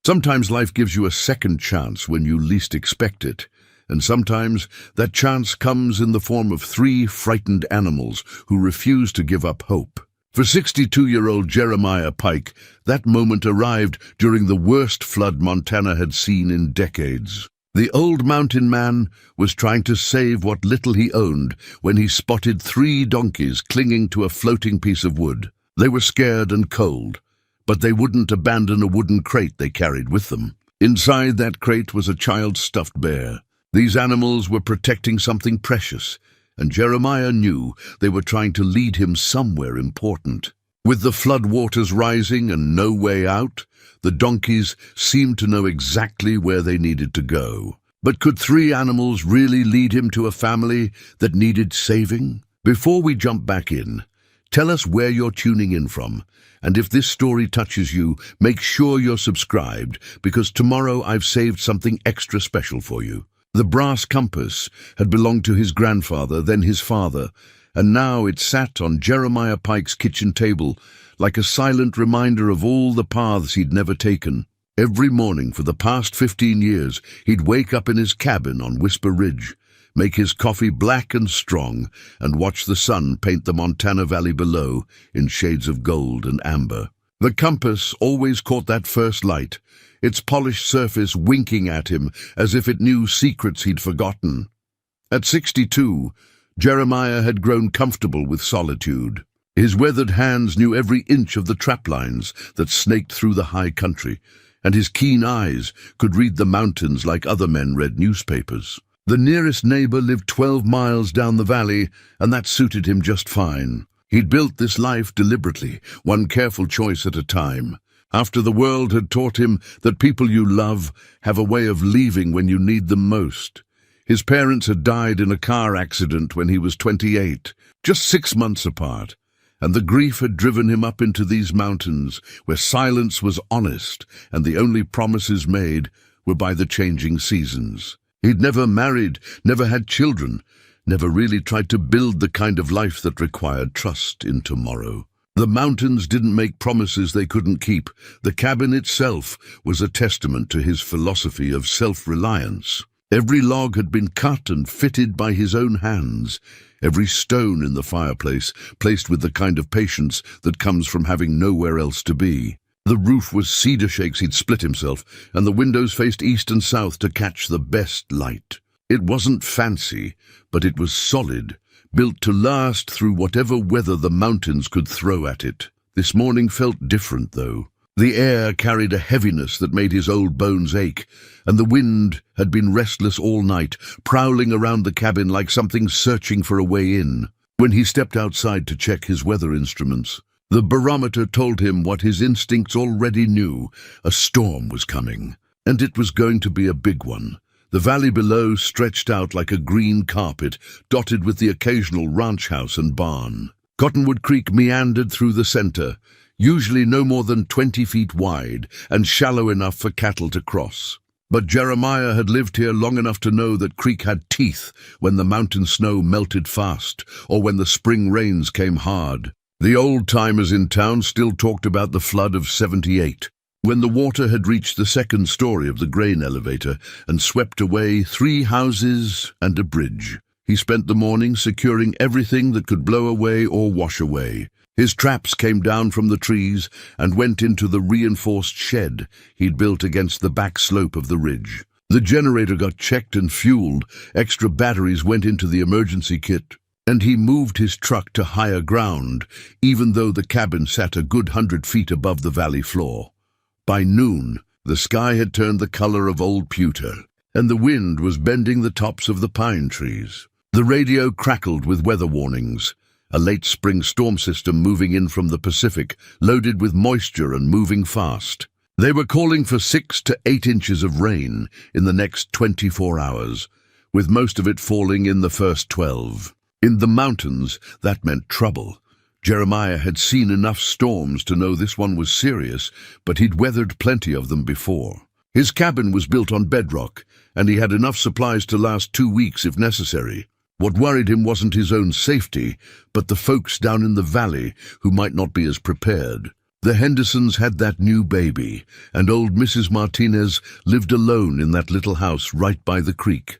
Sometimes life gives you a second chance when you least expect it, and sometimes that chance comes in the form of three frightened animals who refuse to give up hope. For 62-year-old Jeremiah Pike, that moment arrived during the worst flood Montana had seen in decades. The old mountain man was trying to save what little he owned when he spotted three donkeys clinging to a floating piece of wood. They were scared and cold, but they wouldn't abandon a wooden crate they carried with them. Inside that crate was a child's stuffed bear. These animals were protecting something precious, and Jeremiah knew they were trying to lead him somewhere important. With the flood waters rising and no way out, the donkeys seemed to know exactly where they needed to go. But could three animals really lead him to a family that needed saving? Before we jump back in, tell us where you're tuning in from, and if this story touches you, make sure you're subscribed, because tomorrow I've saved something extra special for you. The brass compass had belonged to his grandfather, then his father, and now it sat on Jeremiah Pike's kitchen table like a silent reminder of all the paths he'd never taken. Every morning for the past 15 years, he'd wake up in his cabin on Whisper Ridge, make his coffee black and strong, and watch the sun paint the Montana Valley below in shades of gold and amber. The compass always caught that first light, its polished surface winking at him as if it knew secrets he'd forgotten. At 62, Jeremiah had grown comfortable with solitude. His weathered hands knew every inch of the traplines that snaked through the high country, and his keen eyes could read the mountains like other men read newspapers. The nearest neighbor lived 12 miles down the valley, and that suited him just fine. He'd built this life deliberately, one careful choice at a time. After the world had taught him that people you love have a way of leaving when you need them most. His parents had died in a car accident when he was 28, just 6 months apart, and the grief had driven him up into these mountains where silence was honest and the only promises made were by the changing seasons. He'd never married, never had children, never really tried to build the kind of life that required trust in tomorrow. The mountains didn't make promises they couldn't keep. The cabin itself was a testament to his philosophy of self-reliance. Every log had been cut and fitted by his own hands, every stone in the fireplace placed with the kind of patience that comes from having nowhere else to be. The roof was cedar shakes he'd split himself, and the windows faced east and south to catch the best light. It wasn't fancy, but it was solid, built to last through whatever weather the mountains could throw at it. This morning felt different, though. The air carried a heaviness that made his old bones ache, and the wind had been restless all night, prowling around the cabin like something searching for a way in. When he stepped outside to check his weather instruments, the barometer told him what his instincts already knew: a storm was coming, and it was going to be a big one. The valley below stretched out like a green carpet, dotted with the occasional ranch house and barn. Cottonwood Creek meandered through the center, usually no more than 20 feet wide and shallow enough for cattle to cross. But Jeremiah had lived here long enough to know that creek had teeth when the mountain snow melted fast or when the spring rains came hard. The old-timers in town still talked about the flood of '78, when the water had reached the second story of the grain elevator and swept away 3 houses and a bridge. He spent the morning securing everything that could blow away or wash away. His traps came down from the trees and went into the reinforced shed he'd built against the back slope of the ridge. The generator got checked and fueled, extra batteries went into the emergency kit, and he moved his truck to higher ground, even though the cabin sat a good 100 feet above the valley floor. By noon, the sky had turned the color of old pewter, and the wind was bending the tops of the pine trees. The radio crackled with weather warnings, a late spring storm system moving in from the Pacific, loaded with moisture and moving fast. They were calling for 6 to 8 inches of rain in the next 24 hours, with most of it falling in the first 12. In the mountains, that meant trouble. Jeremiah had seen enough storms to know this one was serious, but he'd weathered plenty of them before. His cabin was built on bedrock, and he had enough supplies to last 2 weeks if necessary. What worried him wasn't his own safety, but the folks down in the valley who might not be as prepared. The Hendersons had that new baby, and old Mrs. Martinez lived alone in that little house right by the creek.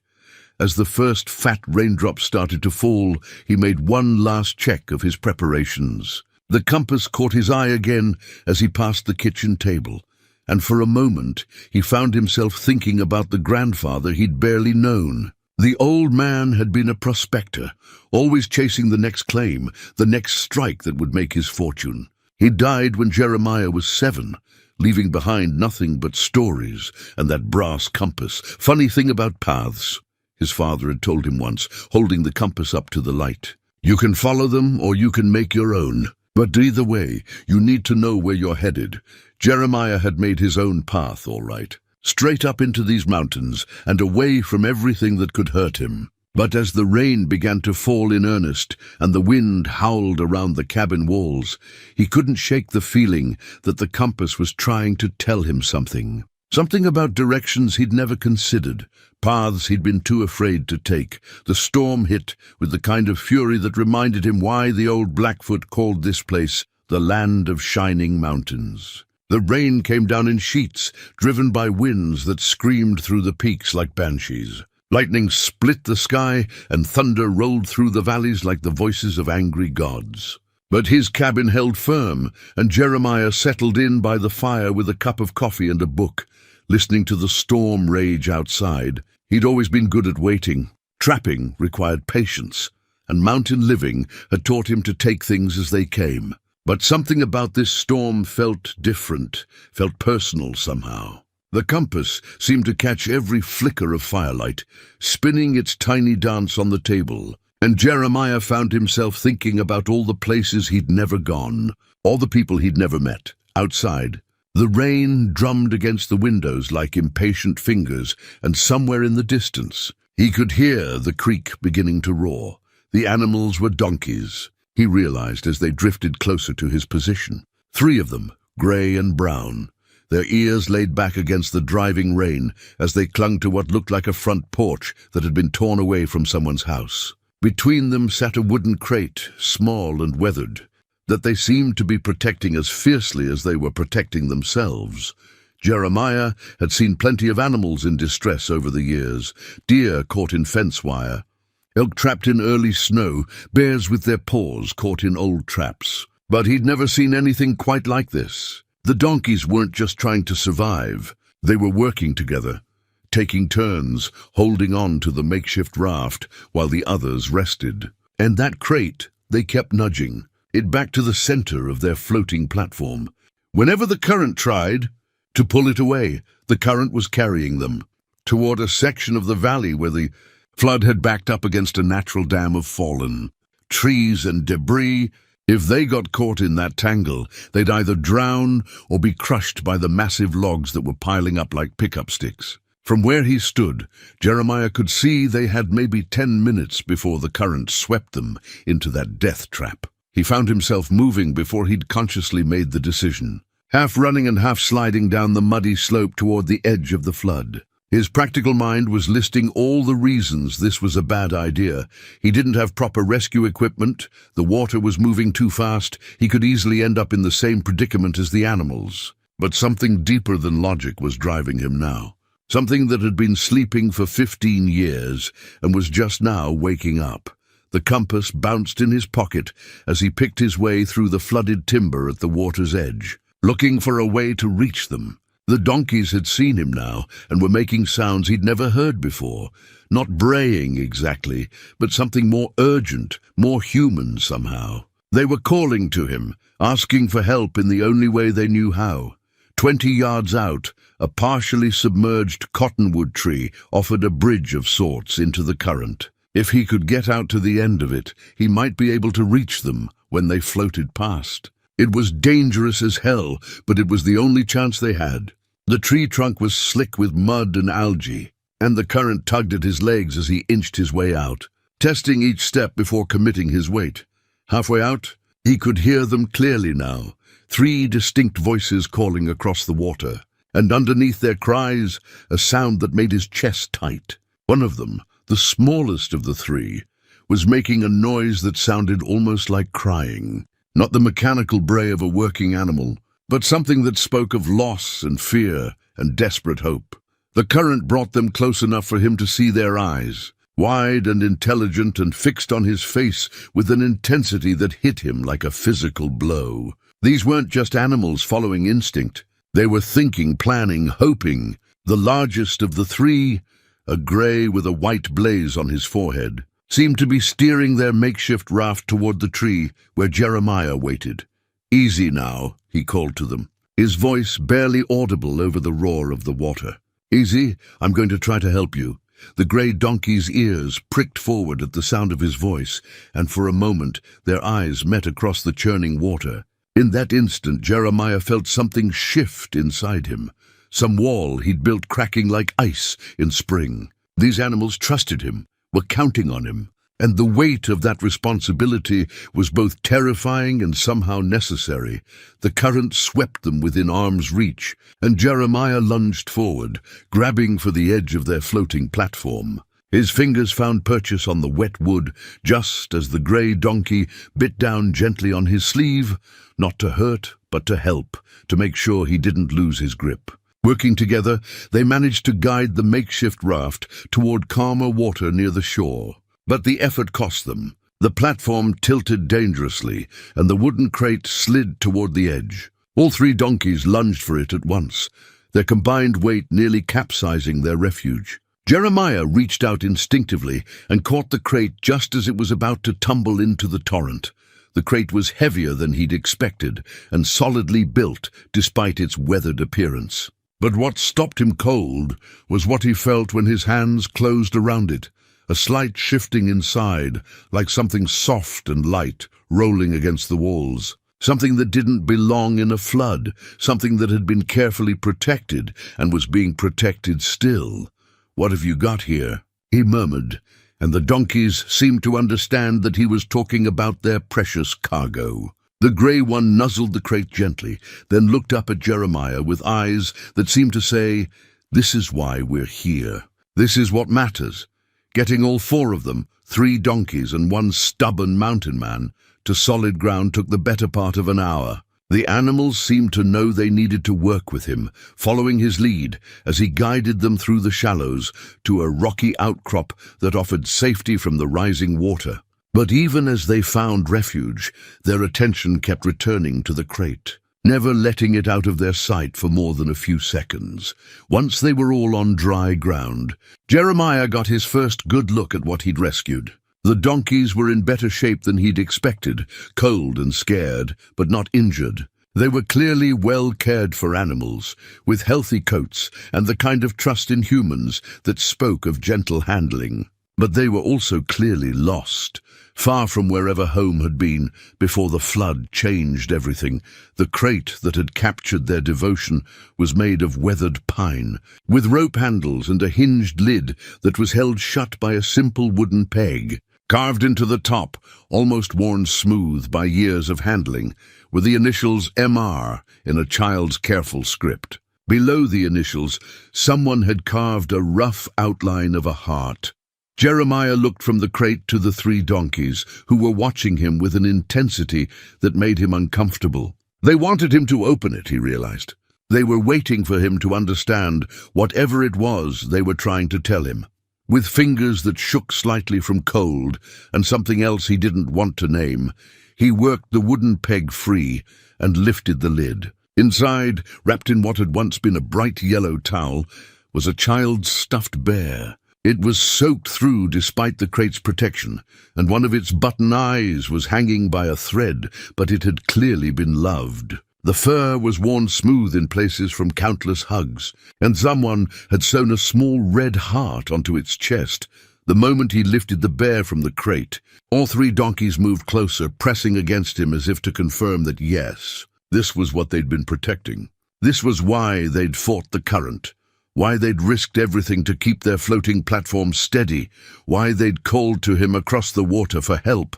As the first fat raindrops started to fall, he made one last check of his preparations. The compass caught his eye again as he passed the kitchen table, and for a moment he found himself thinking about the grandfather he'd barely known. The old man had been a prospector, always chasing the next claim, the next strike that would make his fortune. He died when Jeremiah was 7, leaving behind nothing but stories and that brass compass. Funny thing about paths, his father had told him once, holding the compass up to the light. You can follow them or you can make your own. But either way, you need to know where you're headed. Jeremiah had made his own path, all right. Straight up into these mountains and away from everything that could hurt him. But as the rain began to fall in earnest and the wind howled around the cabin walls, he couldn't shake the feeling that the compass was trying to tell him something. Something about directions he'd never considered, paths he'd been too afraid to take. The storm hit with the kind of fury that reminded him why the old Blackfoot called this place the Land of Shining Mountains. The rain came down in sheets, driven by winds that screamed through the peaks like banshees. Lightning split the sky, and thunder rolled through the valleys like the voices of angry gods. But his cabin held firm, and Jeremiah settled in by the fire with a cup of coffee and a book, listening to the storm rage outside. He'd always been good at waiting. Trapping required patience, and mountain living had taught him to take things as they came. But something about this storm felt different, felt personal somehow. The compass seemed to catch every flicker of firelight, spinning its tiny dance on the table, and Jeremiah found himself thinking about all the places he'd never gone, all the people he'd never met, outside. The rain drummed against the windows like impatient fingers, and somewhere in the distance, he could hear the creek beginning to roar. The animals were donkeys, he realized as they drifted closer to his position. 3 of them, gray and brown, their ears laid back against the driving rain as they clung to what looked like a front porch that had been torn away from someone's house. Between them sat a wooden crate, small and weathered, that they seemed to be protecting as fiercely as they were protecting themselves. Jeremiah had seen plenty of animals in distress over the years, deer caught in fence wire, elk trapped in early snow, bears with their paws caught in old traps. But he'd never seen anything quite like this. The donkeys weren't just trying to survive, they were working together, taking turns, holding on to the makeshift raft while the others rested. And that crate, they kept nudging it back to the center of their floating platform. Whenever the current tried to pull it away, the current was carrying them toward a section of the valley where the flood had backed up against a natural dam of fallen trees and debris. If they got caught in that tangle, they'd either drown or be crushed by the massive logs that were piling up like pickup sticks. From where he stood, Jeremiah could see they had maybe 10 minutes before the current swept them into that death trap. He found himself moving before he'd consciously made the decision, half running and half sliding down the muddy slope toward the edge of the flood. His practical mind was listing all the reasons this was a bad idea. He didn't have proper rescue equipment, the water was moving too fast, he could easily end up in the same predicament as the animals. But something deeper than logic was driving him now. Something that had been sleeping for 15 years and was just now waking up. The compass bounced in his pocket as he picked his way through the flooded timber at the water's edge, looking for a way to reach them. The donkeys had seen him now and were making sounds he'd never heard before, not braying exactly, but something more urgent, more human somehow. They were calling to him, asking for help in the only way they knew how. 20 yards out, a partially submerged cottonwood tree offered a bridge of sorts into the current. If he could get out to the end of it, he might be able to reach them when they floated past. It was dangerous as hell, but it was the only chance they had. The tree trunk was slick with mud and algae, and the current tugged at his legs as he inched his way out, testing each step before committing his weight. Halfway out, he could hear them clearly now, 3 distinct voices calling across the water, and underneath their cries, a sound that made his chest tight. One of them, the smallest of the 3, was making a noise that sounded almost like crying. Not the mechanical bray of a working animal, but something that spoke of loss and fear and desperate hope. The current brought them close enough for him to see their eyes, wide and intelligent and fixed on his face with an intensity that hit him like a physical blow. These weren't just animals following instinct. They were thinking, planning, hoping. The largest of the three, a grey with a white blaze on his forehead, seemed to be steering their makeshift raft toward the tree where Jeremiah waited. "Easy now," he called to them, his voice barely audible over the roar of the water. "Easy, I'm going to try to help you." The grey donkey's ears pricked forward at the sound of his voice, and for a moment their eyes met across the churning water. In that instant, Jeremiah felt something shift inside him, some wall he'd built cracking like ice in spring. These animals trusted him, were counting on him, and the weight of that responsibility was both terrifying and somehow necessary. The current swept them within arm's reach, and Jeremiah lunged forward, grabbing for the edge of their floating platform. His fingers found purchase on the wet wood just as the grey donkey bit down gently on his sleeve, not to hurt, but to help, to make sure he didn't lose his grip. Working together, they managed to guide the makeshift raft toward calmer water near the shore. But the effort cost them. The platform tilted dangerously, and the wooden crate slid toward the edge. All three donkeys lunged for it at once, their combined weight nearly capsizing their refuge. Jeremiah reached out instinctively and caught the crate just as it was about to tumble into the torrent. The crate was heavier than he'd expected and solidly built despite its weathered appearance. But what stopped him cold was what he felt when his hands closed around it, a slight shifting inside, like something soft and light rolling against the walls. Something that didn't belong in a flood, something that had been carefully protected and was being protected still. "What have you got here?" he murmured, and the donkeys seemed to understand that he was talking about their precious cargo. The grey one nuzzled the crate gently, then looked up at Jeremiah with eyes that seemed to say, "This is why we're here. This is what matters." Getting all four of them, 3 donkeys and 1 stubborn mountain man, to solid ground took the better part of an hour. The animals seemed to know they needed to work with him, following his lead as he guided them through the shallows to a rocky outcrop that offered safety from the rising water. But even as they found refuge, their attention kept returning to the crate, never letting it out of their sight for more than a few seconds. Once they were all on dry ground, Jeremiah got his first good look at what he'd rescued. The donkeys were in better shape than he'd expected, cold and scared, but not injured. They were clearly well cared for animals, with healthy coats and the kind of trust in humans that spoke of gentle handling. But they were also clearly lost, far from wherever home had been before the flood changed everything. The crate that had captured their devotion was made of weathered pine, with rope handles and a hinged lid that was held shut by a simple wooden peg. Carved into the top, almost worn smooth by years of handling, were the initials MR in a child's careful script. Below the initials, someone had carved a rough outline of a heart. Jeremiah looked from the crate to the 3 donkeys, who were watching him with an intensity that made him uncomfortable. They wanted him to open it, he realized. They were waiting for him to understand whatever it was they were trying to tell him. With fingers that shook slightly from cold and something else he didn't want to name, he worked the wooden peg free and lifted the lid. Inside, wrapped in what had once been a bright yellow towel, was a child's stuffed bear. It was soaked through despite the crate's protection, and one of its button eyes was hanging by a thread, but it had clearly been loved. The fur was worn smooth in places from countless hugs, and someone had sewn a small red heart onto its chest. The moment he lifted the bear from the crate, all 3 donkeys moved closer, pressing against him as if to confirm that yes, this was what they'd been protecting. This was why they'd fought the current, why they'd risked everything to keep their floating platform steady, why they'd called to him across the water for help.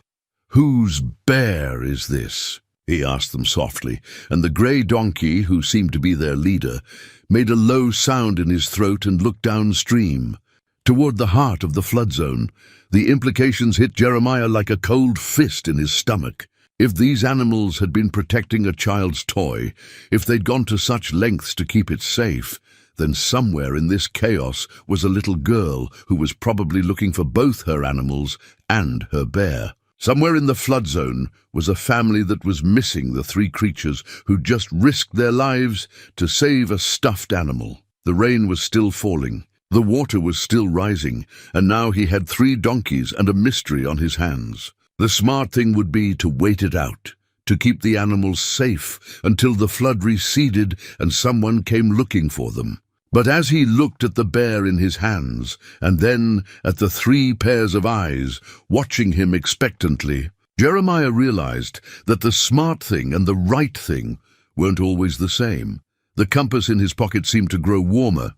"Whose bear is this?" he asked them softly, and the grey donkey, who seemed to be their leader, made a low sound in his throat and looked downstream, toward the heart of the flood zone. The implications hit Jeremiah like a cold fist in his stomach. If these animals had been protecting a child's toy, if they'd gone to such lengths to keep it safe, then somewhere in this chaos was a little girl who was probably looking for both her animals and her bear. Somewhere in the flood zone was a family that was missing the three creatures who just risked their lives to save a stuffed animal. The rain was still falling, the water was still rising, and now he had 3 donkeys and a mystery on his hands. The smart thing would be to wait it out, to keep the animals safe until the flood receded and someone came looking for them. But as he looked at the bear in his hands, and then at the 3 pairs of eyes watching him expectantly, Jeremiah realized that the smart thing and the right thing weren't always the same. The compass in his pocket seemed to grow warmer,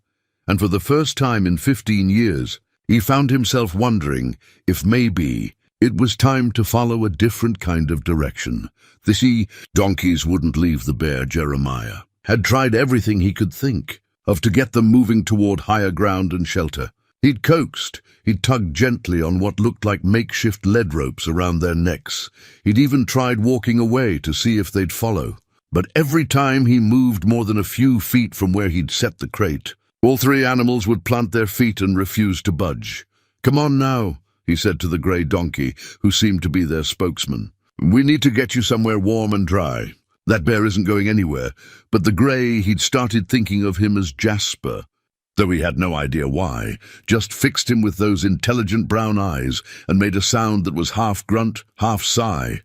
and for the first time in 15 years, he found himself wondering if maybe it was time to follow a different kind of direction. Donkeys wouldn't leave the bear. Jeremiah had tried everything he could think of to get them moving toward higher ground and shelter. He'd coaxed, he'd tugged gently on what looked like makeshift lead ropes around their necks. He'd even tried walking away to see if they'd follow. But every time he moved more than a few feet from where he'd set the crate, all 3 animals would plant their feet and refuse to budge. "Come on now," he said to the grey donkey, who seemed to be their spokesman. "We need to get you somewhere warm and dry. That bear isn't going anywhere." But the grey, he'd started thinking of him as Jasper, though he had no idea why, just fixed him with those intelligent brown eyes and made a sound that was half grunt, half sigh.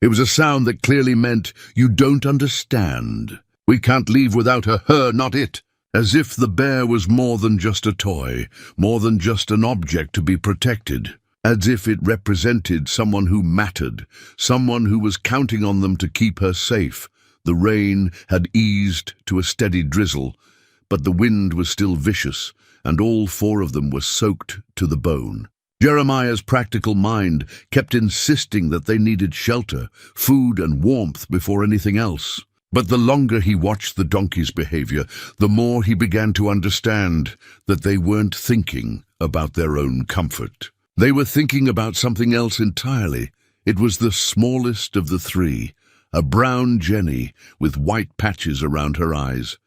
It was a sound that clearly meant, "You don't understand. We can't leave without her, not it." As if the bear was more than just a toy, more than just an object to be protected. As if it represented someone who mattered, someone who was counting on them to keep her safe. The rain had eased to a steady drizzle, but the wind was still vicious, and all 4 of them were soaked to the bone. Jeremiah's practical mind kept insisting that they needed shelter, food and warmth before anything else. But the longer he watched the donkeys' behavior, the more he began to understand that they weren't thinking about their own comfort. They were thinking about something else entirely. It was the smallest of the 3, a brown Jenny with white patches around her eyes,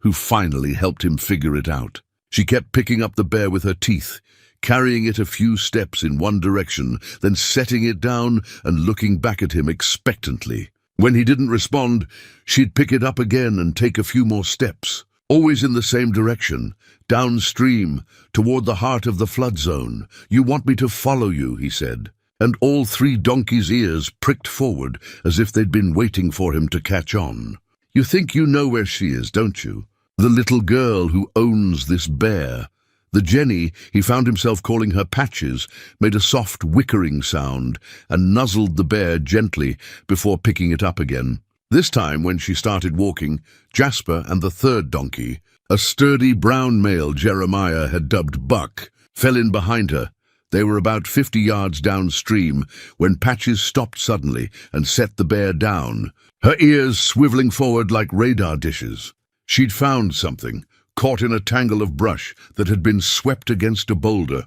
who finally helped him figure it out. She kept picking up the bear with her teeth, carrying it a few steps in one direction, then setting it down and looking back at him expectantly. When he didn't respond, she'd pick it up again and take a few more steps, always in the same direction, downstream, toward the heart of the flood zone. "You want me to follow you," he said, and all 3 donkeys' ears pricked forward as if they'd been waiting for him to catch on. "You think you know where she is, don't you? The little girl who owns this bear." The Jenny, he found himself calling her Patches, made a soft whickering sound and nuzzled the bear gently before picking it up again. This time, when she started walking, Jasper and the 3rd donkey, a sturdy brown male Jeremiah had dubbed Buck, fell in behind her. They were about 50 yards downstream when Patches stopped suddenly and set the bear down, her ears swiveling forward like radar dishes. She'd found something, caught in a tangle of brush that had been swept against a boulder.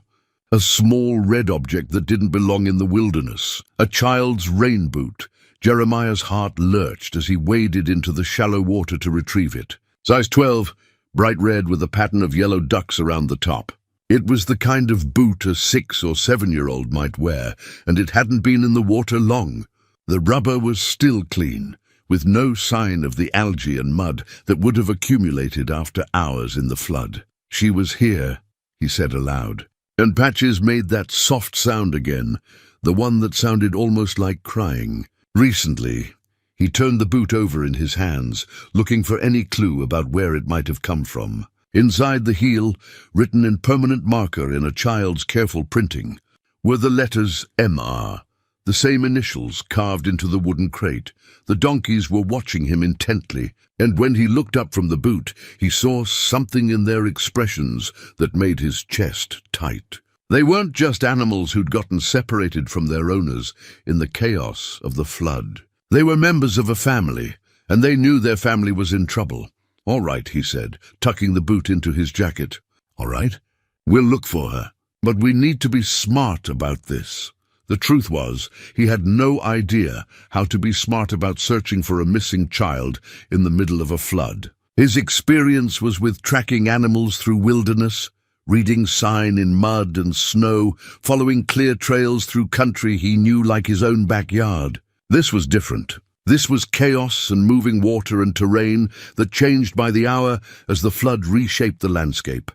A small red object that didn't belong in the wilderness. A child's rain boot. Jeremiah's heart lurched as he waded into the shallow water to retrieve it. Size 12, bright red with a pattern of yellow ducks around the top. It was the kind of boot a 6- or 7-year-old might wear, and it hadn't been in the water long. The rubber was still clean, with no sign of the algae and mud that would have accumulated after hours in the flood. "She was here," he said aloud. And Patches made that soft sound again, the one that sounded almost like crying. Recently, he turned the boot over in his hands, looking for any clue about where it might have come from. Inside the heel, written in permanent marker in a child's careful printing, were the letters MR, the same initials carved into the wooden crate. The donkeys were watching him intently, and when he looked up from the boot, he saw something in their expressions that made his chest tight. They weren't just animals who'd gotten separated from their owners in the chaos of the flood. They were members of a family, and they knew their family was in trouble. "All right," he said, tucking the boot into his jacket. "All right, we'll look for her. But we need to be smart about this. The truth was, he had no idea how to be smart about searching for a missing child in the middle of a flood. His experience was with tracking animals through wilderness, reading sign in mud and snow, following clear trails through country he knew like his own backyard. This was different. This was chaos and moving water and terrain that changed by the hour as the flood reshaped the landscape.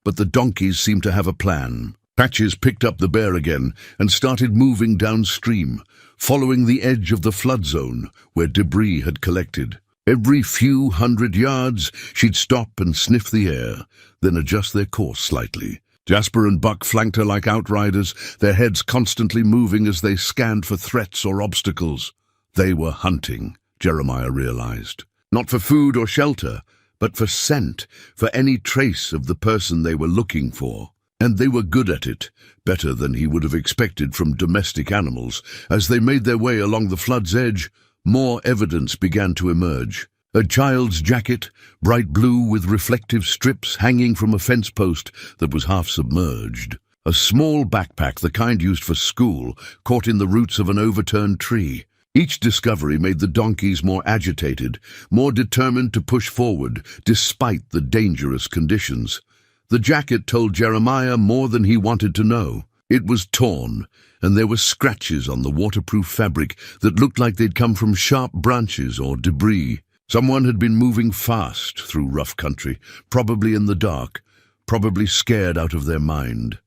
But the donkeys seemed to have a plan. Patches picked up the bear again and started moving downstream, following the edge of the flood zone where debris had collected. Every few hundred yards, she'd stop and sniff the air, then adjust their course slightly. Jasper and Buck flanked her like outriders, their heads constantly moving as they scanned for threats or obstacles. They were hunting, Jeremiah realized. Not for food or shelter, but for scent, for any trace of the person they were looking for. And they were good at it, better than he would have expected from domestic animals. As they made their way along the flood's edge, more evidence began to emerge. A child's jacket, bright blue with reflective strips hanging from a fence post that was half submerged. A small backpack, the kind used for school, caught in the roots of an overturned tree. Each discovery made the donkeys more agitated, more determined to push forward, despite the dangerous conditions. The jacket told Jeremiah more than he wanted to know. It was torn, and there were scratches on the waterproof fabric that looked like they'd come from sharp branches or debris. Someone had been moving fast through rough country, probably in the dark, probably scared out of their mind.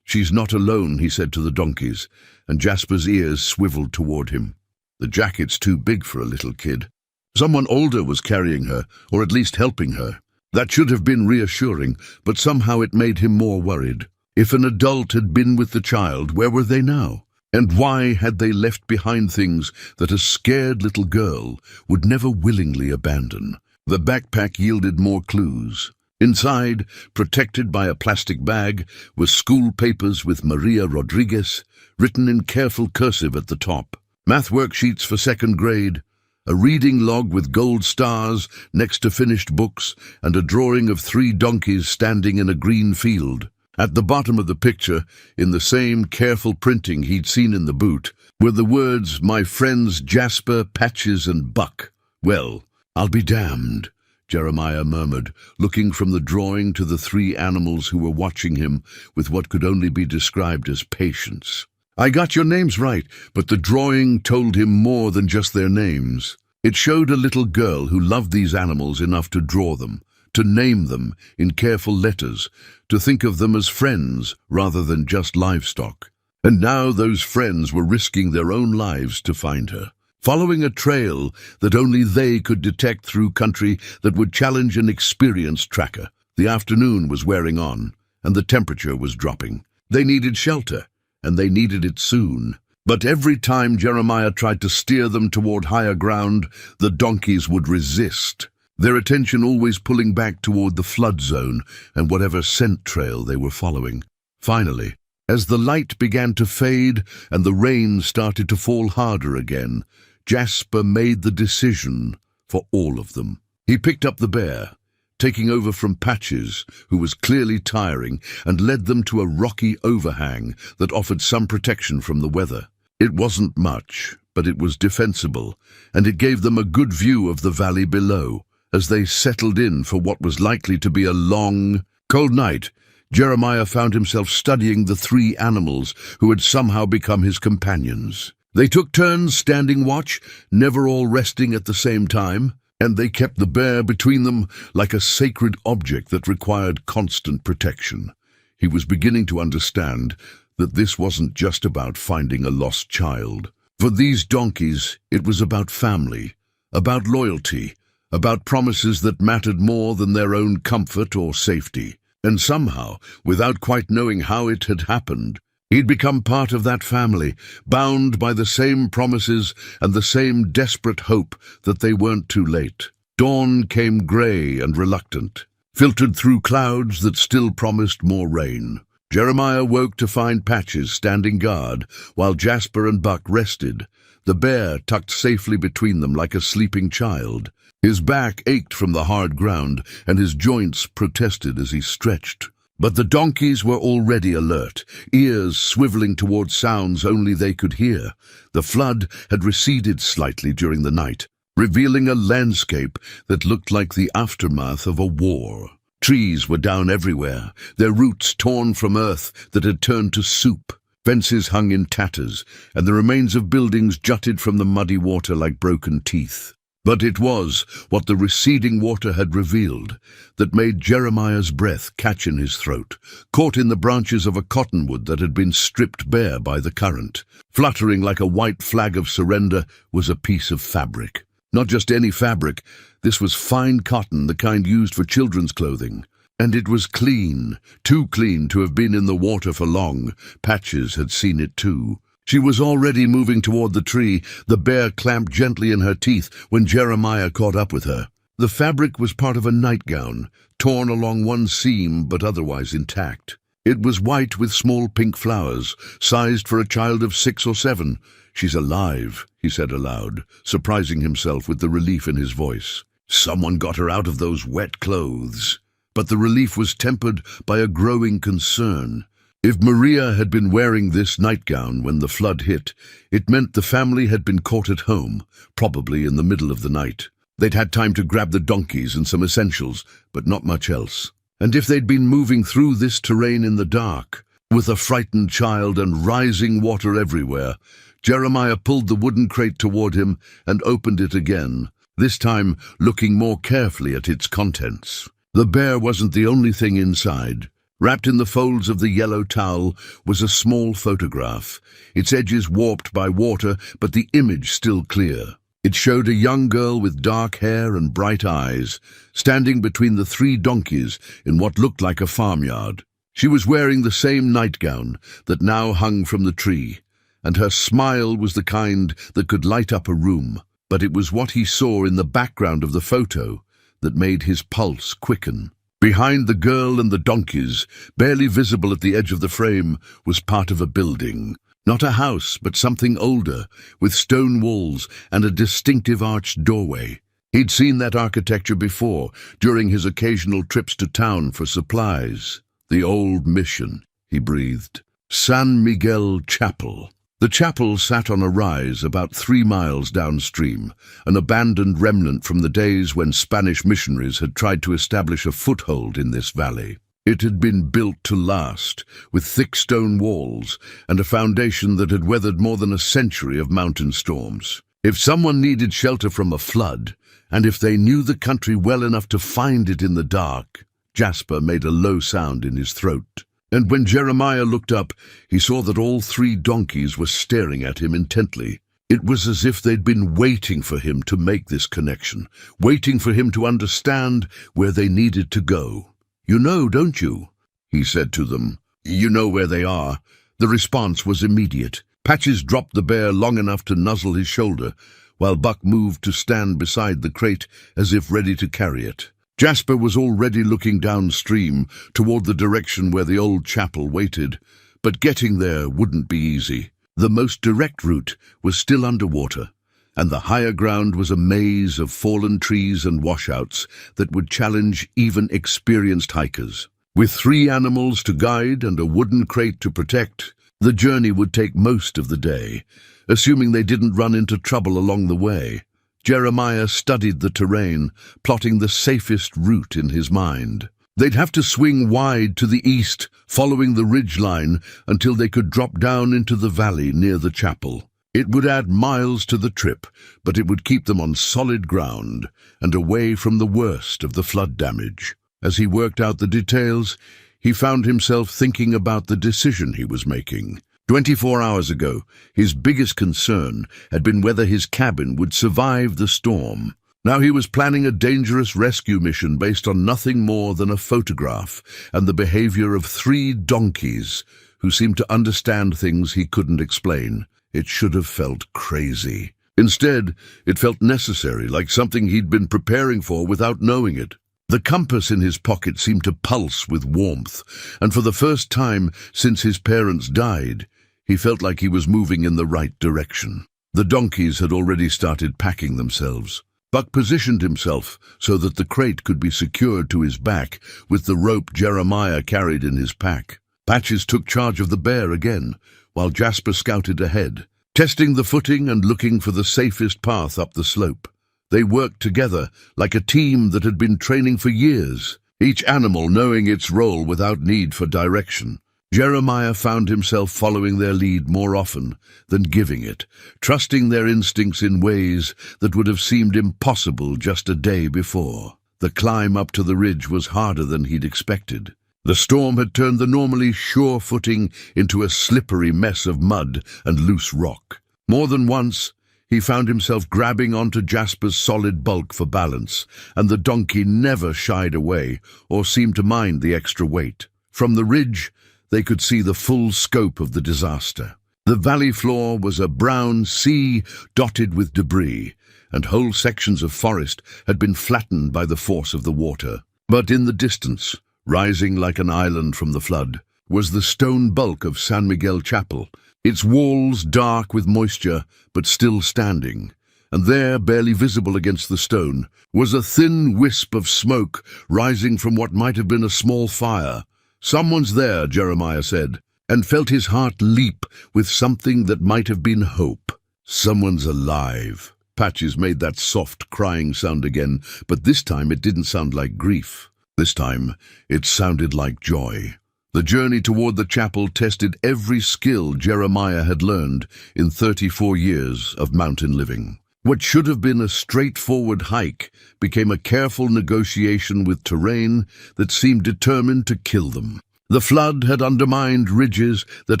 "She's not alone," he said to the donkeys, and Jasper's ears swiveled toward him. "The jacket's too big for a little kid. Someone older was carrying her, or at least helping her." That should have been reassuring, but somehow it made him more worried. If an adult had been with the child, where were they now? And why had they left behind things that a scared little girl would never willingly abandon? The backpack yielded more clues. Inside, protected by a plastic bag, were school papers with Maria Rodriguez, written in careful cursive at the top. Math worksheets for second grade, a reading log with gold stars next to finished books, and a drawing of 3 donkeys standing in a green field. At the bottom of the picture, in the same careful printing he'd seen in the boot, were the words, "My friends Jasper, Patches, and Buck." "Well, I'll be damned," Jeremiah murmured, looking from the drawing to the 3 animals who were watching him with what could only be described as patience. "I got your names right, but the drawing told him more than just their names. It showed a little girl who loved these animals enough to draw them, to name them in careful letters, to think of them as friends rather than just livestock. And now those friends were risking their own lives to find her, following a trail that only they could detect through country that would challenge an experienced tracker. The afternoon was wearing on, and the temperature was dropping. They needed shelter, and they needed it soon. But every time Jeremiah tried to steer them toward higher ground, the donkeys would resist, their attention always pulling back toward the flood zone and whatever scent trail they were following. Finally, as the light began to fade and the rain started to fall harder again, Jasper made the decision for all of them. He picked up the bear, taking over from Patches, who was clearly tiring, and led them to a rocky overhang that offered some protection from the weather. It wasn't much, but it was defensible, and it gave them a good view of the valley below. As they settled in for what was likely to be a long, cold night, Jeremiah found himself studying the 3 animals who had somehow become his companions. They took turns standing watch, never all resting at the same time, and they kept the bear between them like a sacred object that required constant protection. He was beginning to understand that this wasn't just about finding a lost child. For these donkeys, it was about family, about loyalty, about promises that mattered more than their own comfort or safety. And somehow, without quite knowing how it had happened, he'd become part of that family, bound by the same promises and the same desperate hope that they weren't too late. Dawn came grey and reluctant, filtered through clouds that still promised more rain. Jeremiah woke to find Patches standing guard, while Jasper and Buck rested, the bear tucked safely between them like a sleeping child. His back ached from the hard ground, and his joints protested as he stretched. But the donkeys were already alert, ears swiveling towards sounds only they could hear. The flood had receded slightly during the night, revealing a landscape that looked like the aftermath of a war. Trees were down everywhere, their roots torn from earth that had turned to soup. Fences hung in tatters, and the remains of buildings jutted from the muddy water like broken teeth. But it was what the receding water had revealed that made Jeremiah's breath catch in his throat, caught in the branches of a cottonwood that had been stripped bare by the current. Fluttering like a white flag of surrender was a piece of fabric. Not just any fabric, this was fine cotton, the kind used for children's clothing. And it was clean, too clean to have been in the water for long. Patches had seen it too. She was already moving toward the tree, the bear clamped gently in her teeth when Jeremiah caught up with her. The fabric was part of a nightgown, torn along one seam but otherwise intact. It was white with small pink flowers, sized for a child of 6 or 7. "She's alive," he said aloud, surprising himself with the relief in his voice. Someone got her out of those wet clothes. But the relief was tempered by a growing concern. If Maria had been wearing this nightgown when the flood hit, it meant the family had been caught at home, probably in the middle of the night. They'd had time to grab the donkeys and some essentials, but not much else. And if they'd been moving through this terrain in the dark, with a frightened child and rising water everywhere, Jeremiah pulled the wooden crate toward him and opened it again, this time looking more carefully at its contents. The bear wasn't the only thing inside. Wrapped in the folds of the yellow towel was a small photograph, its edges warped by water, but the image still clear. It showed a young girl with dark hair and bright eyes, standing between the 3 donkeys in what looked like a farmyard. She was wearing the same nightgown that now hung from the tree, and her smile was the kind that could light up a room. But it was what he saw in the background of the photo that made his pulse quicken. Behind the girl and the donkeys, barely visible at the edge of the frame, was part of a building. Not a house, but something older, with stone walls and a distinctive arched doorway. He'd seen that architecture before, during his occasional trips to town for supplies. The old mission, he breathed. San Miguel Chapel. The chapel sat on a rise about 3 miles downstream, an abandoned remnant from the days when Spanish missionaries had tried to establish a foothold in this valley. It had been built to last, with thick stone walls and a foundation that had weathered more than a century of mountain storms. If someone needed shelter from a flood, and if they knew the country well enough to find it in the dark, Jasper made a low sound in his throat. And when Jeremiah looked up, he saw that all 3 donkeys were staring at him intently. It was as if they'd been waiting for him to make this connection, waiting for him to understand where they needed to go. "You know, don't you?" he said to them. "You know where they are." The response was immediate. Patches dropped the bear long enough to nuzzle his shoulder, while Buck moved to stand beside the crate as if ready to carry it. Jasper was already looking downstream, toward the direction where the old chapel waited, but getting there wouldn't be easy. The most direct route was still underwater, and the higher ground was a maze of fallen trees and washouts that would challenge even experienced hikers. With 3 animals to guide and a wooden crate to protect, the journey would take most of the day, assuming they didn't run into trouble along the way. Jeremiah studied the terrain, plotting the safest route in his mind. They'd have to swing wide to the east, following the ridgeline until they could drop down into the valley near the chapel. It would add miles to the trip, but it would keep them on solid ground and away from the worst of the flood damage. As he worked out the details, he found himself thinking about the decision he was making. 24 hours ago, his biggest concern had been whether his cabin would survive the storm. Now he was planning a dangerous rescue mission based on nothing more than a photograph and the behavior of 3 donkeys who seemed to understand things he couldn't explain. It should have felt crazy. Instead, it felt necessary, like something he'd been preparing for without knowing it. The compass in his pocket seemed to pulse with warmth, and for the first time since his parents died, he felt like he was moving in the right direction. The donkeys had already started packing themselves. Buck positioned himself so that the crate could be secured to his back with the rope Jeremiah carried in his pack. Patches took charge of the bear again, while Jasper scouted ahead, testing the footing and looking for the safest path up the slope. They worked together like a team that had been training for years, each animal knowing its role without need for direction. Jeremiah found himself following their lead more often than giving it, trusting their instincts in ways that would have seemed impossible just a day before. The climb up to the ridge was harder than he'd expected. The storm had turned the normally sure footing into a slippery mess of mud and loose rock. More than once, he found himself grabbing onto Jasper's solid bulk for balance, and the donkey never shied away or seemed to mind the extra weight. From the ridge, they could see the full scope of the disaster. The valley floor was a brown sea dotted with debris, and whole sections of forest had been flattened by the force of the water. But in the distance, rising like an island from the flood, was the stone bulk of San Miguel Chapel, its walls dark with moisture but still standing. And there, barely visible against the stone, was a thin wisp of smoke rising from what might have been a small fire. "Someone's there," Jeremiah said, and felt his heart leap with something that might have been hope. "Someone's alive." Patches made that soft crying sound again, but this time it didn't sound like grief. This time it sounded like joy. The journey toward the chapel tested every skill Jeremiah had learned in 34 years of mountain living. What should have been a straightforward hike became a careful negotiation with terrain that seemed determined to kill them. The flood had undermined ridges that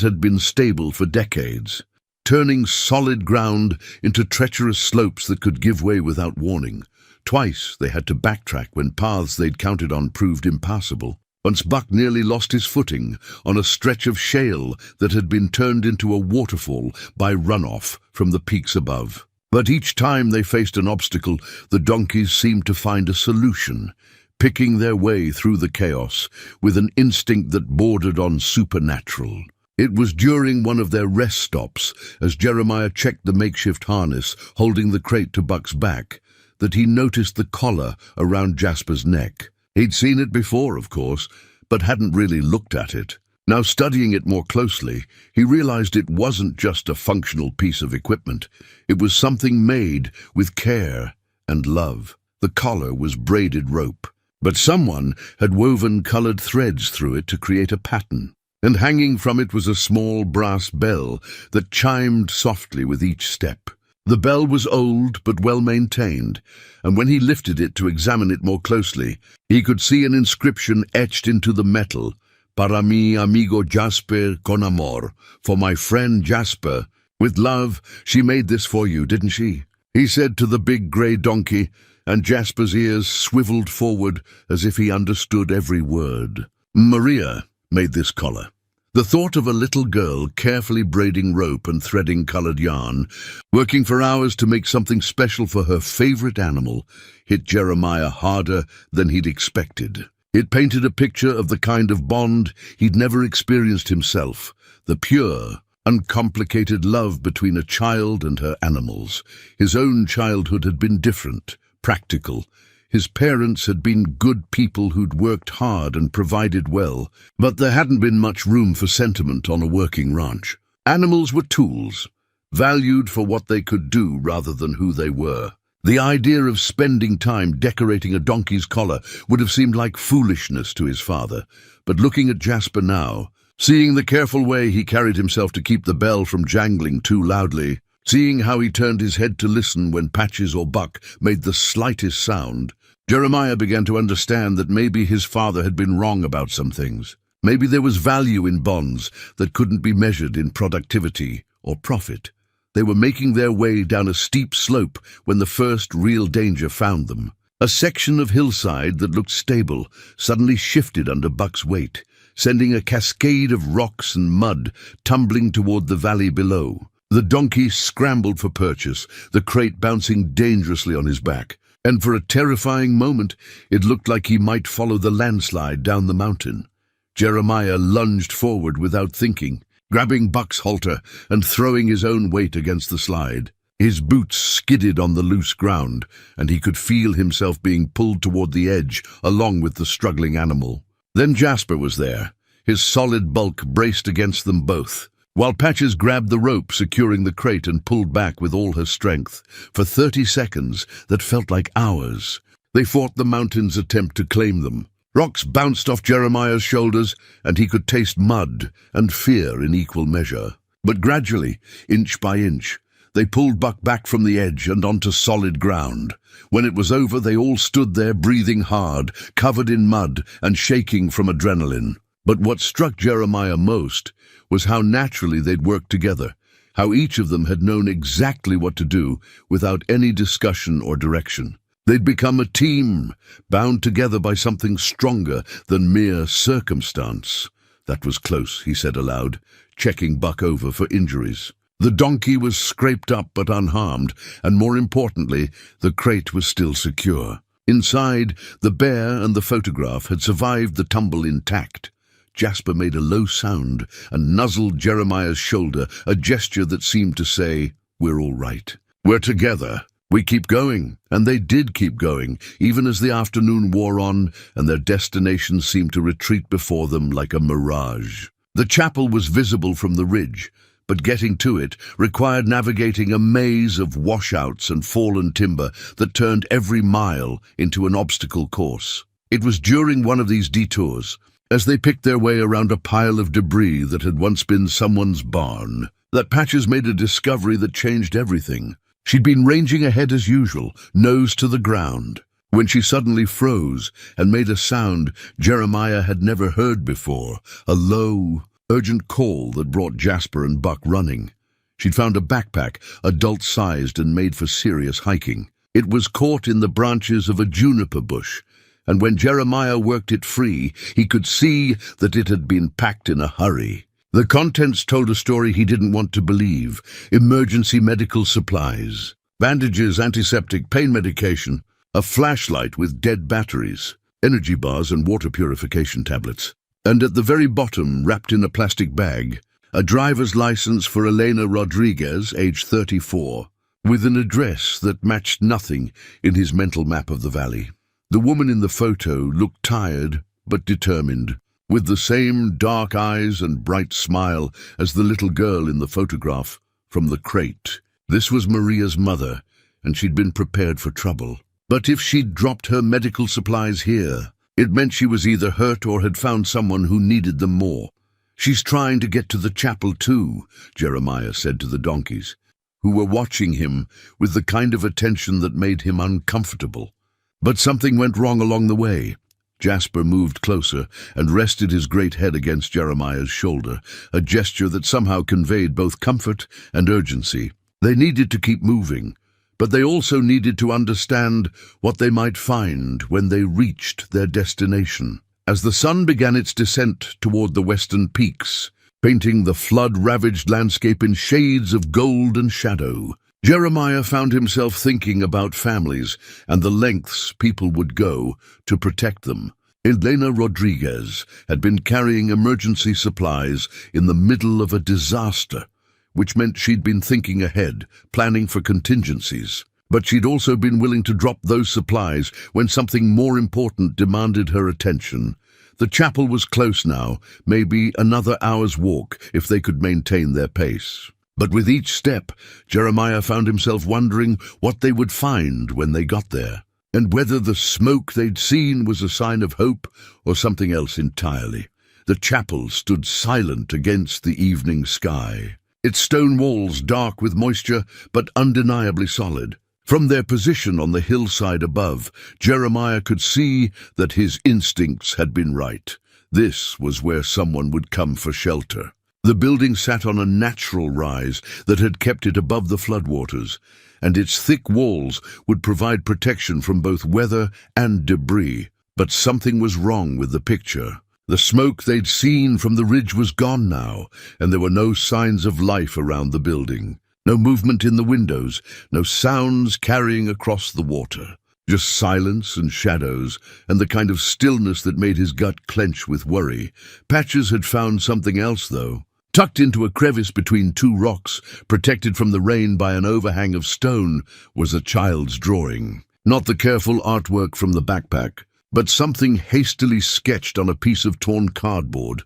had been stable for decades, turning solid ground into treacherous slopes that could give way without warning. Twice they had to backtrack when paths they'd counted on proved impassable. Once Buck nearly lost his footing on a stretch of shale that had been turned into a waterfall by runoff from the peaks above. But each time they faced an obstacle, the donkeys seemed to find a solution, picking their way through the chaos with an instinct that bordered on supernatural. It was during one of their rest stops, as Jeremiah checked the makeshift harness holding the crate to Buck's back, that he noticed the collar around Jasper's neck. He'd seen it before, of course, but hadn't really looked at it. Now, studying it more closely, he realized it wasn't just a functional piece of equipment. It was something made with care and love. The collar was braided rope, but someone had woven colored threads through it to create a pattern. And hanging from it was a small brass bell that chimed softly with each step. The bell was old but well-maintained, and when he lifted it to examine it more closely, he could see an inscription etched into the metal: "Para mi amigo Jasper con amor," for my friend Jasper. "With love, she made this for you, didn't she?" he said to the big grey donkey, and Jasper's ears swiveled forward as if he understood every word. "Maria made this collar." The thought of a little girl carefully braiding rope and threading colored yarn, working for hours to make something special for her favorite animal, hit Jeremiah harder than he'd expected. It painted a picture of the kind of bond he'd never experienced himself, the pure, uncomplicated love between a child and her animals. His own childhood had been different, practical. His parents had been good people who'd worked hard and provided well, but there hadn't been much room for sentiment on a working ranch. Animals were tools, valued for what they could do rather than who they were. The idea of spending time decorating a donkey's collar would have seemed like foolishness to his father, but looking at Jasper now, seeing the careful way he carried himself to keep the bell from jangling too loudly, seeing how he turned his head to listen when Patches or Buck made the slightest sound, Jeremiah began to understand that maybe his father had been wrong about some things. Maybe there was value in bonds that couldn't be measured in productivity or profit. They were making their way down a steep slope when the first real danger found them. A section of hillside that looked stable suddenly shifted under Buck's weight, sending a cascade of rocks and mud tumbling toward the valley below. The donkey scrambled for purchase, the crate bouncing dangerously on his back. And for a terrifying moment, it looked like he might follow the landslide down the mountain. Jeremiah lunged forward without thinking, grabbing Buck's halter and throwing his own weight against the slide. His boots skidded on the loose ground, and he could feel himself being pulled toward the edge along with the struggling animal. Then Jasper was there, his solid bulk braced against them both, while Patches grabbed the rope securing the crate and pulled back with all her strength. For 30 seconds that felt like hours, they fought the mountain's attempt to claim them. Rocks bounced off Jeremiah's shoulders, and he could taste mud and fear in equal measure. But gradually, inch by inch, they pulled Buck back from the edge and onto solid ground. When it was over, they all stood there breathing hard, covered in mud and shaking from adrenaline. But what struck Jeremiah most was how naturally they'd worked together, how each of them had known exactly what to do without any discussion or direction. They'd become a team, bound together by something stronger than mere circumstance. That was close, he said aloud, checking Buck over for injuries. The donkey was scraped up but unharmed, and more importantly, the crate was still secure. Inside, the bear and the photograph had survived the tumble intact. Jasper made a low sound and nuzzled Jeremiah's shoulder, a gesture that seemed to say, "We're all right. We're together. We keep going." And they did keep going, even as the afternoon wore on and their destination seemed to retreat before them like a mirage. The chapel was visible from the ridge, but getting to it required navigating a maze of washouts and fallen timber that turned every mile into an obstacle course. It was during one of these detours, as they picked their way around a pile of debris that had once been someone's barn, that Patches made a discovery that changed everything. She'd been ranging ahead as usual, nose to the ground, when she suddenly froze and made a sound Jeremiah had never heard before, a low, urgent call that brought Jasper and Buck running. She'd found a backpack, adult-sized and made for serious hiking. It was caught in the branches of a juniper bush, and when Jeremiah worked it free, he could see that it had been packed in a hurry. The contents told a story he didn't want to believe. Emergency medical supplies, bandages, antiseptic, pain medication, a flashlight with dead batteries, energy bars and water purification tablets. And at the very bottom, wrapped in a plastic bag, a driver's license for Elena Rodriguez, age 34, with an address that matched nothing in his mental map of the valley. The woman in the photo looked tired but determined, with the same dark eyes and bright smile as the little girl in the photograph from the crate. This was Maria's mother, and she'd been prepared for trouble. But if she'd dropped her medical supplies here, it meant she was either hurt or had found someone who needed them more. "She's trying to get to the chapel too," Jeremiah said to the donkeys, who were watching him with the kind of attention that made him uncomfortable. But something went wrong along the way. Jasper moved closer and rested his great head against Jeremiah's shoulder, a gesture that somehow conveyed both comfort and urgency. They needed to keep moving, but they also needed to understand what they might find when they reached their destination. As the sun began its descent toward the western peaks, painting the flood-ravaged landscape in shades of gold and shadow, Jeremiah found himself thinking about families and the lengths people would go to protect them. Elena Rodriguez had been carrying emergency supplies in the middle of a disaster, which meant she'd been thinking ahead, planning for contingencies. But she'd also been willing to drop those supplies when something more important demanded her attention. The chapel was close now, maybe another hour's walk if they could maintain their pace. But with each step, Jeremiah found himself wondering what they would find when they got there, and whether the smoke they'd seen was a sign of hope or something else entirely. The chapel stood silent against the evening sky, its stone walls dark with moisture but undeniably solid. From their position on the hillside above, Jeremiah could see that his instincts had been right. This was where someone would come for shelter. The building sat on a natural rise that had kept it above the floodwaters, and its thick walls would provide protection from both weather and debris. But something was wrong with the picture. The smoke they'd seen from the ridge was gone now, and there were no signs of life around the building. No movement in the windows, no sounds carrying across the water. Just silence and shadows, and the kind of stillness that made his gut clench with worry. Patches had found something else, though. Tucked into a crevice between two rocks, protected from the rain by an overhang of stone, was a child's drawing. Not the careful artwork from the backpack, but something hastily sketched on a piece of torn cardboard,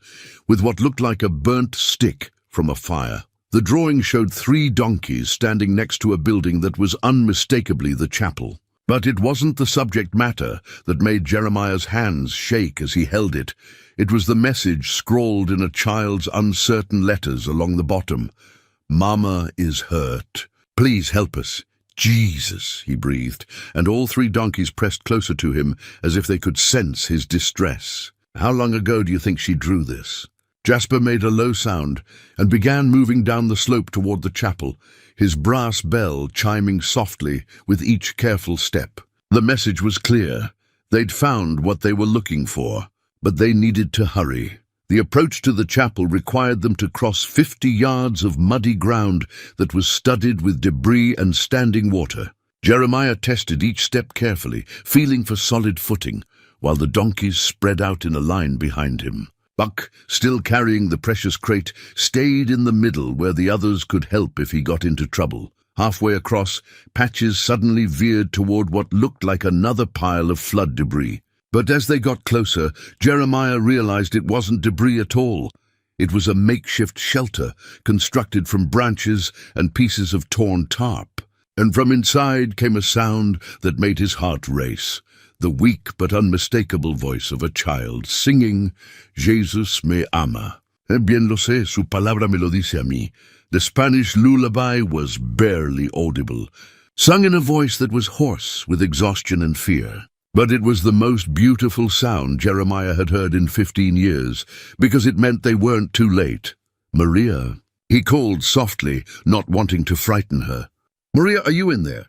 with what looked like a burnt stick from a fire. The drawing showed 3 donkeys standing next to a building that was unmistakably the chapel. But it wasn't the subject matter that made Jeremiah's hands shake as he held it. It was the message scrawled in a child's uncertain letters along the bottom. "Mama is hurt. Please help us. Jesus," he breathed, and all 3 donkeys pressed closer to him as if they could sense his distress. "How long ago do you think she drew this?" Jasper made a low sound and began moving down the slope toward the chapel, his brass bell chiming softly with each careful step. The message was clear. They'd found what they were looking for, but they needed to hurry. The approach to the chapel required them to cross 50 yards of muddy ground that was studded with debris and standing water. Jeremiah tested each step carefully, feeling for solid footing, while the donkeys spread out in a line behind him. Buck, still carrying the precious crate, stayed in the middle where the others could help if he got into trouble. Halfway across, Patches suddenly veered toward what looked like another pile of flood debris. But as they got closer, Jeremiah realized it wasn't debris at all. It was a makeshift shelter constructed from branches and pieces of torn tarp. And from inside came a sound that made his heart race. The weak but unmistakable voice of a child singing, "Jesus me ama." Bien lo sé, su palabra me lo dice a mí. The Spanish lullaby was barely audible, sung in a voice that was hoarse with exhaustion and fear. But it was the most beautiful sound Jeremiah had heard in 15 years, because it meant they weren't too late. "Maria," he called softly, not wanting to frighten her. "Maria, are you in there?"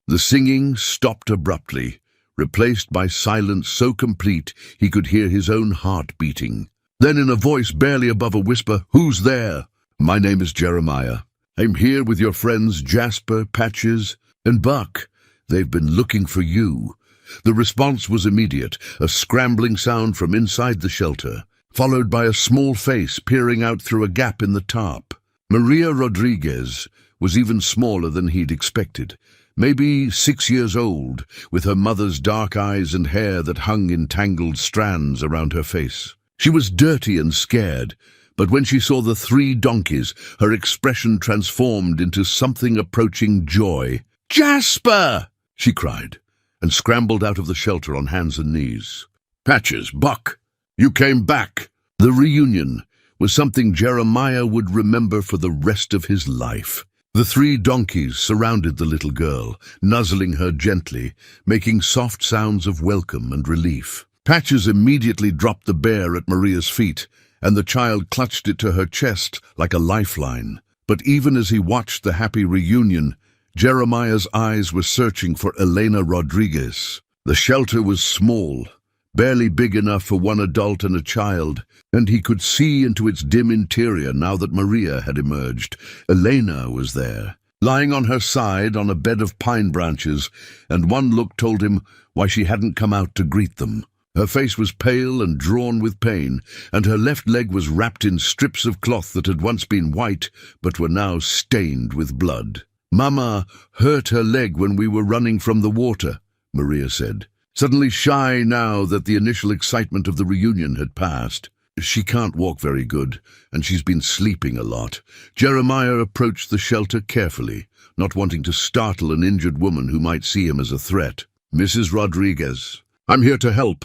The singing stopped abruptly, replaced by silence so complete he could hear his own heart beating. Then in a voice barely above a whisper, "Who's there?" "My name is Jeremiah. I'm here with your friends Jasper, Patches, and Buck. They've been looking for you." The response was immediate, a scrambling sound from inside the shelter, followed by a small face peering out through a gap in the tarp. Maria Rodriguez was even smaller than he'd expected, maybe 6 years old, with her mother's dark eyes and hair that hung in tangled strands around her face. She was dirty and scared, but when she saw the 3 donkeys, her expression transformed into something approaching joy. "Jasper!" she cried, and scrambled out of the shelter on hands and knees. "Patches, Buck, you came back!" The reunion was something Jeremiah would remember for the rest of his life. The 3 donkeys surrounded the little girl, nuzzling her gently, making soft sounds of welcome and relief. Patches immediately dropped the bear at Maria's feet, and the child clutched it to her chest like a lifeline. But even as he watched the happy reunion, Jeremiah's eyes were searching for Elena Rodriguez. The shelter was small, barely big enough for one adult and a child, and he could see into its dim interior now that Maria had emerged. Elena was there, lying on her side on a bed of pine branches, and one look told him why she hadn't come out to greet them. Her face was pale and drawn with pain, and her left leg was wrapped in strips of cloth that had once been white but were now stained with blood. "Mama hurt her leg when we were running from the water," Maria said, suddenly shy now that the initial excitement of the reunion had passed. "She can't walk very good, and she's been sleeping a lot." Jeremiah approached the shelter carefully, not wanting to startle an injured woman who might see him as a threat. "Mrs. Rodriguez, I'm here to help.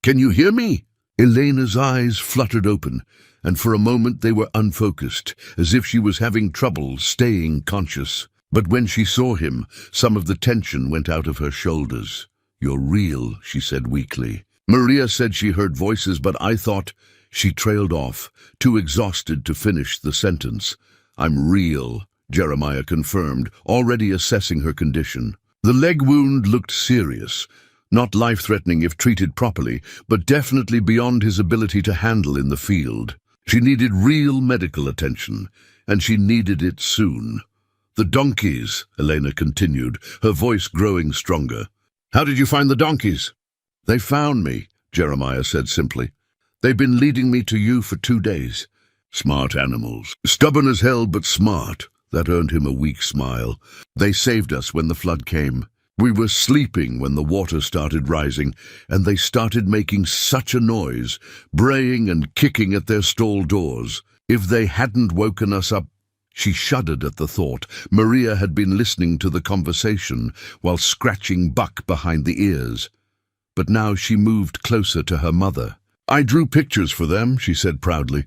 Can you hear me?" Elena's eyes fluttered open, and for a moment they were unfocused, as if she was having trouble staying conscious. But when she saw him, some of the tension went out of her shoulders. "You're real," she said weakly. Maria said she heard voices, but I thought... She trailed off, too exhausted to finish the sentence. "I'm real," Jeremiah confirmed, already assessing her condition. The leg wound looked serious, not life-threatening if treated properly, but definitely beyond his ability to handle in the field. She needed real medical attention, and she needed it soon. "The donkeys," Elena continued, her voice growing stronger. "How did you find the donkeys?" "They found me," Jeremiah said simply. "They've been leading me to you for 2 days. Smart animals. Stubborn as hell, but smart. That earned him a weak smile. They saved us when the flood came. We were sleeping when the water started rising, and they started making such a noise, braying and kicking at their stall doors. If they hadn't woken us up— She shuddered at the thought. Maria had been listening to the conversation while scratching Buck behind the ears. But now she moved closer to her mother. "I drew pictures for them," she said proudly,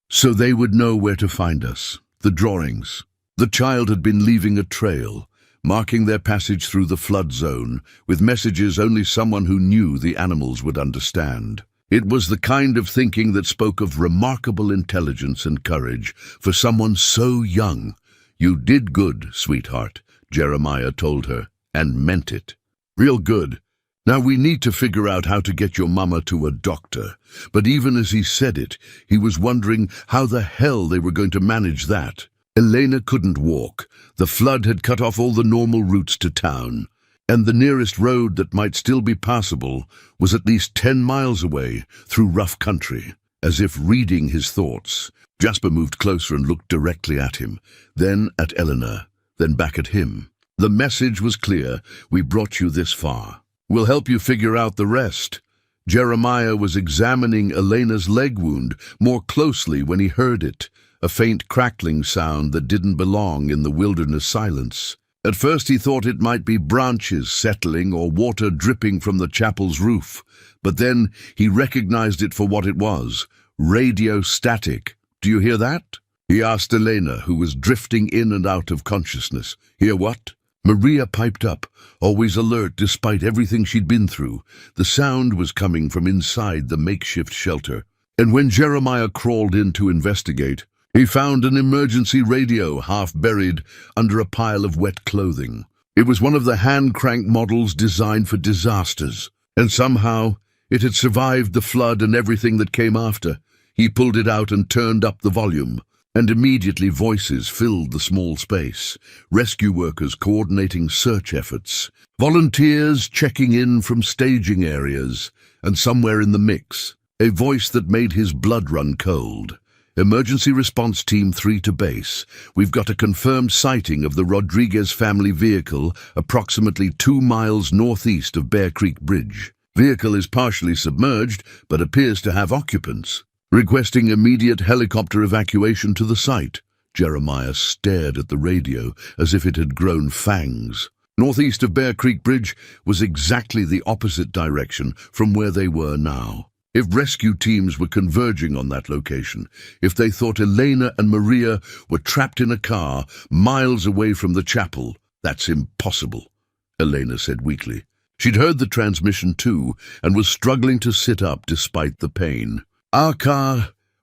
"so they would know where to find us. The drawings." The child had been leaving a trail, marking their passage through the flood zone, with messages only someone who knew the animals would understand. It was the kind of thinking that spoke of remarkable intelligence and courage for someone so young. "You did good, sweetheart," Jeremiah told her, and meant it. "Real good. Now we need to figure out how to get your mama to a doctor." But even as he said it, he was wondering how the hell they were going to manage that. Elena couldn't walk. The flood had cut off all the normal routes to town, and the nearest road that might still be passable was at least 10 miles away through rough country. As if reading his thoughts, Jasper moved closer and looked directly at him, then at Eleanor, then back at him. The message was clear: "We brought you this far. We'll help you figure out the rest." Jeremiah was examining Elena's leg wound more closely when he heard it, a faint crackling sound that didn't belong in the wilderness silence. At first he thought it might be branches settling or water dripping from the chapel's roof, but then he recognized it for what it was: radio static. "Do you hear that?" he asked Elena, who was drifting in and out of consciousness. "Hear what?" Maria piped up, always alert despite everything she'd been through. The sound was coming from inside the makeshift shelter, and when Jeremiah crawled in to investigate, he found an emergency radio half buried under a pile of wet clothing. It was one of the hand-crank models designed for disasters, and somehow it had survived the flood and everything that came after. He pulled it out and turned up the volume, and immediately voices filled the small space. Rescue workers coordinating search efforts, volunteers checking in from staging areas, and somewhere in the mix, a voice that made his blood run cold. "Emergency Response Team 3 to base. We've got a confirmed sighting of the Rodriguez family vehicle approximately 2 miles northeast of Bear Creek Bridge. Vehicle is partially submerged, but appears to have occupants. Requesting immediate helicopter evacuation to the site." Jeremiah stared at the radio as if it had grown fangs. Northeast of Bear Creek Bridge was exactly the opposite direction from where they were now. If rescue teams were converging on that location, if they thought Elena and Maria were trapped in a car miles away from the chapel, "That's impossible," Elena said weakly. She'd heard the transmission too, and was struggling to sit up despite the pain.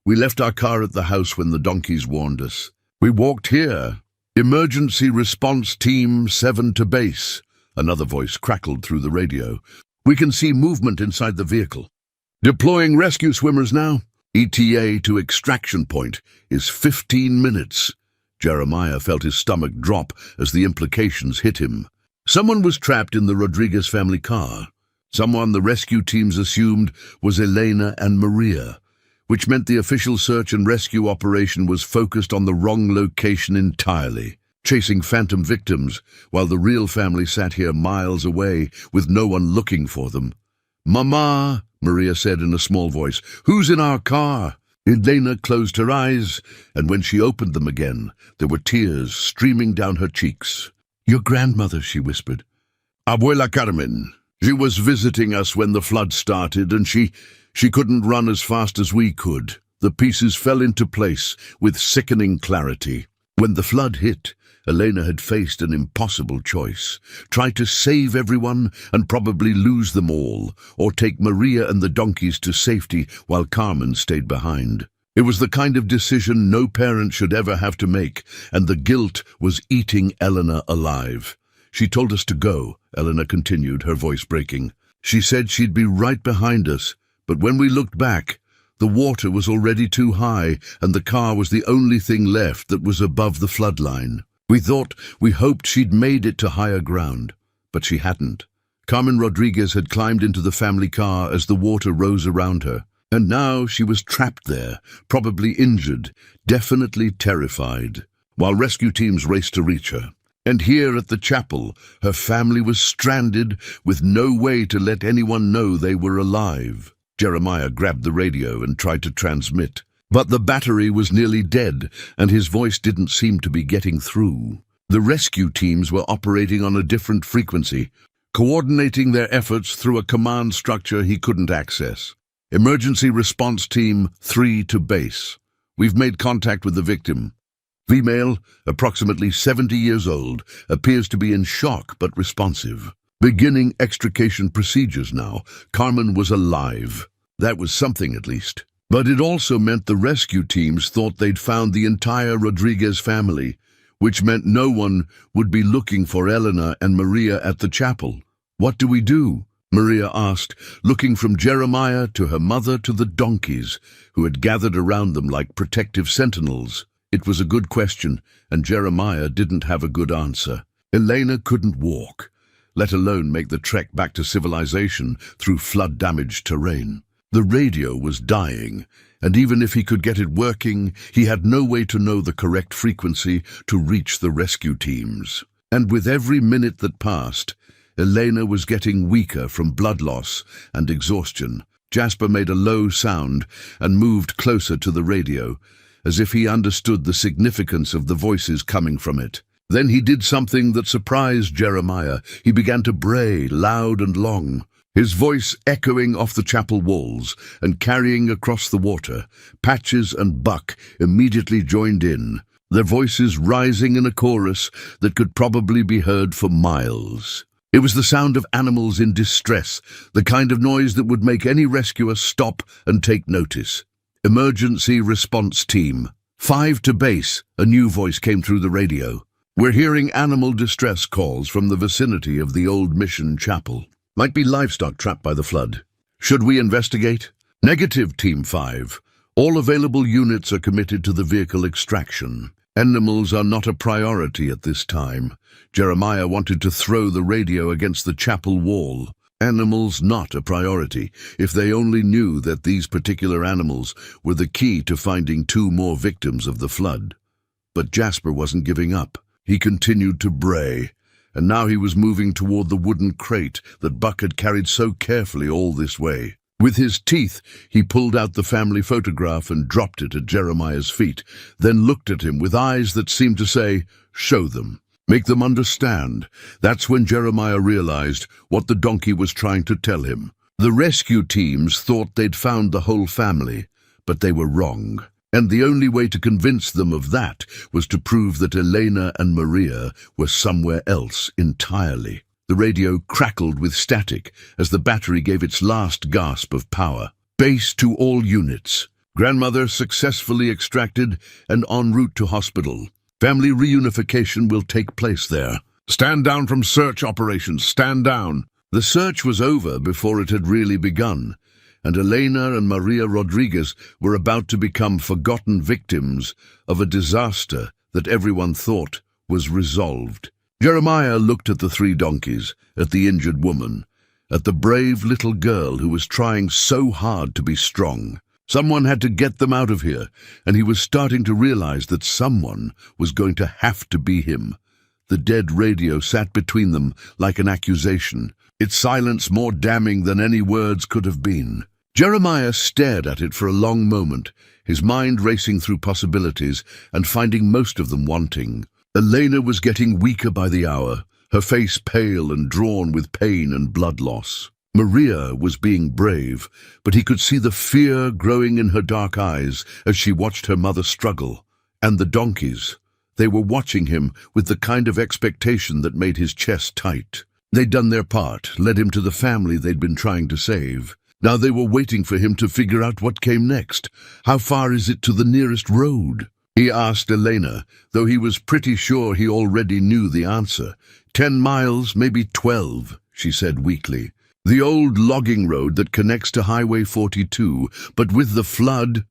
We left our car at the house when the donkeys warned us. We walked here. Emergency Response Team 7 to base." Another voice crackled through the radio. "We can see movement inside the vehicle. Deploying rescue swimmers now. ETA to extraction point is 15 minutes. Jeremiah felt his stomach drop as the implications hit him. Someone was trapped in the Rodriguez family car. Someone the rescue teams assumed was Elena and Maria, which meant the official search and rescue operation was focused on the wrong location entirely, chasing phantom victims while the real family sat here miles away with no one looking for them. "Mama," Maria said in a small voice, "who's in our car?" Elena closed her eyes, and when she opened them again, there were tears streaming down her cheeks. "Your grandmother," she whispered. "Abuela Carmen. She was visiting us when the flood started, and she couldn't run as fast as we could." The pieces fell into place with sickening clarity. When the flood hit, Elena had faced an impossible choice: try to save everyone and probably lose them all, or take Maria and the donkeys to safety while Carmen stayed behind. It was the kind of decision no parent should ever have to make, and the guilt was eating Eleanor alive. "She told us to go," Eleanor continued, her voice breaking. "She said she'd be right behind us, but when we looked back, the water was already too high, and the car was the only thing left that was above the flood line. We hoped she'd made it to higher ground, but she hadn't. Carmen Rodriguez had climbed into the family car as the water rose around her. And now she was trapped there, probably injured, definitely terrified, while rescue teams raced to reach her. And here at the chapel, her family was stranded with no way to let anyone know they were alive. Jeremiah grabbed the radio and tried to transmit, but the battery was nearly dead, and his voice didn't seem to be getting through. The rescue teams were operating on a different frequency, coordinating their efforts through a command structure he couldn't access. Emergency Response Team 3 to base. We've made contact with the victim. Female, approximately 70 years old, appears to be in shock but responsive. Beginning extrication procedures now. Carmen was alive. That was something at least. But it also meant the rescue teams thought they'd found the entire Rodriguez family, which meant no one would be looking for Elena and Maria at the chapel. What do we do? Maria asked, looking from Jeremiah to her mother to the donkeys, who had gathered around them like protective sentinels. It was a good question, and Jeremiah didn't have a good answer. Elena couldn't walk, let alone make the trek back to civilization through flood-damaged terrain. The radio was dying, and even if he could get it working, he had no way to know the correct frequency to reach the rescue teams. And with every minute that passed, Elena was getting weaker from blood loss and exhaustion. Jasper made a low sound and moved closer to the radio, as if he understood the significance of the voices coming from it. Then he did something that surprised Jeremiah. He began to bray, loud and long, his voice echoing off the chapel walls and carrying across the water. Patches and Buck immediately joined in, their voices rising in a chorus that could probably be heard for miles. It was the sound of animals in distress, the kind of noise that would make any rescuer stop and take notice. Emergency Response Team 5 to base, a new voice came through the radio. We're hearing animal distress calls from the vicinity of the old mission chapel. Might be livestock trapped by the flood. Should we investigate? Negative, Team 5. All available units are committed to the vehicle extraction. Animals are not a priority at this time. Jeremiah wanted to throw the radio against the chapel wall. Animals not a priority, if they only knew that these particular animals were the key to finding 2 more victims of the flood. But Jasper wasn't giving up. He continued to bray, and now he was moving toward the wooden crate that Buck had carried so carefully all this way. With his teeth, he pulled out the family photograph and dropped it at Jeremiah's feet, then looked at him with eyes that seemed to say, "Show them. Make them understand." That's when Jeremiah realized what the donkey was trying to tell him. The rescue teams thought they'd found the whole family, but they were wrong. And the only way to convince them of that was to prove that Elena and Maria were somewhere else entirely. The radio crackled with static as the battery gave its last gasp of power. Base to all units. Grandmother successfully extracted and en route to hospital. Family reunification will take place there. Stand down from search operations. Stand down. The search was over before it had really begun, and Elena and Maria Rodriguez were about to become forgotten victims of a disaster that everyone thought was resolved. Jeremiah looked at the 3 donkeys, at the injured woman, at the brave little girl who was trying so hard to be strong. Someone had to get them out of here, and he was starting to realize that someone was going to have to be him. The dead radio sat between them like an accusation, its silence more damning than any words could have been. Jeremiah stared at it for a long moment, his mind racing through possibilities and finding most of them wanting. Elena was getting weaker by the hour, her face pale and drawn with pain and blood loss. Maria was being brave, but he could see the fear growing in her dark eyes as she watched her mother struggle. And the donkeys, they were watching him with the kind of expectation that made his chest tight. They'd done their part, led him to the family they'd been trying to save. Now they were waiting for him to figure out what came next. How far is it to the nearest road? He asked Elena, though he was pretty sure he already knew the answer. 10 miles, maybe 12, she said weakly. The old logging road that connects to Highway 42, but with the flood...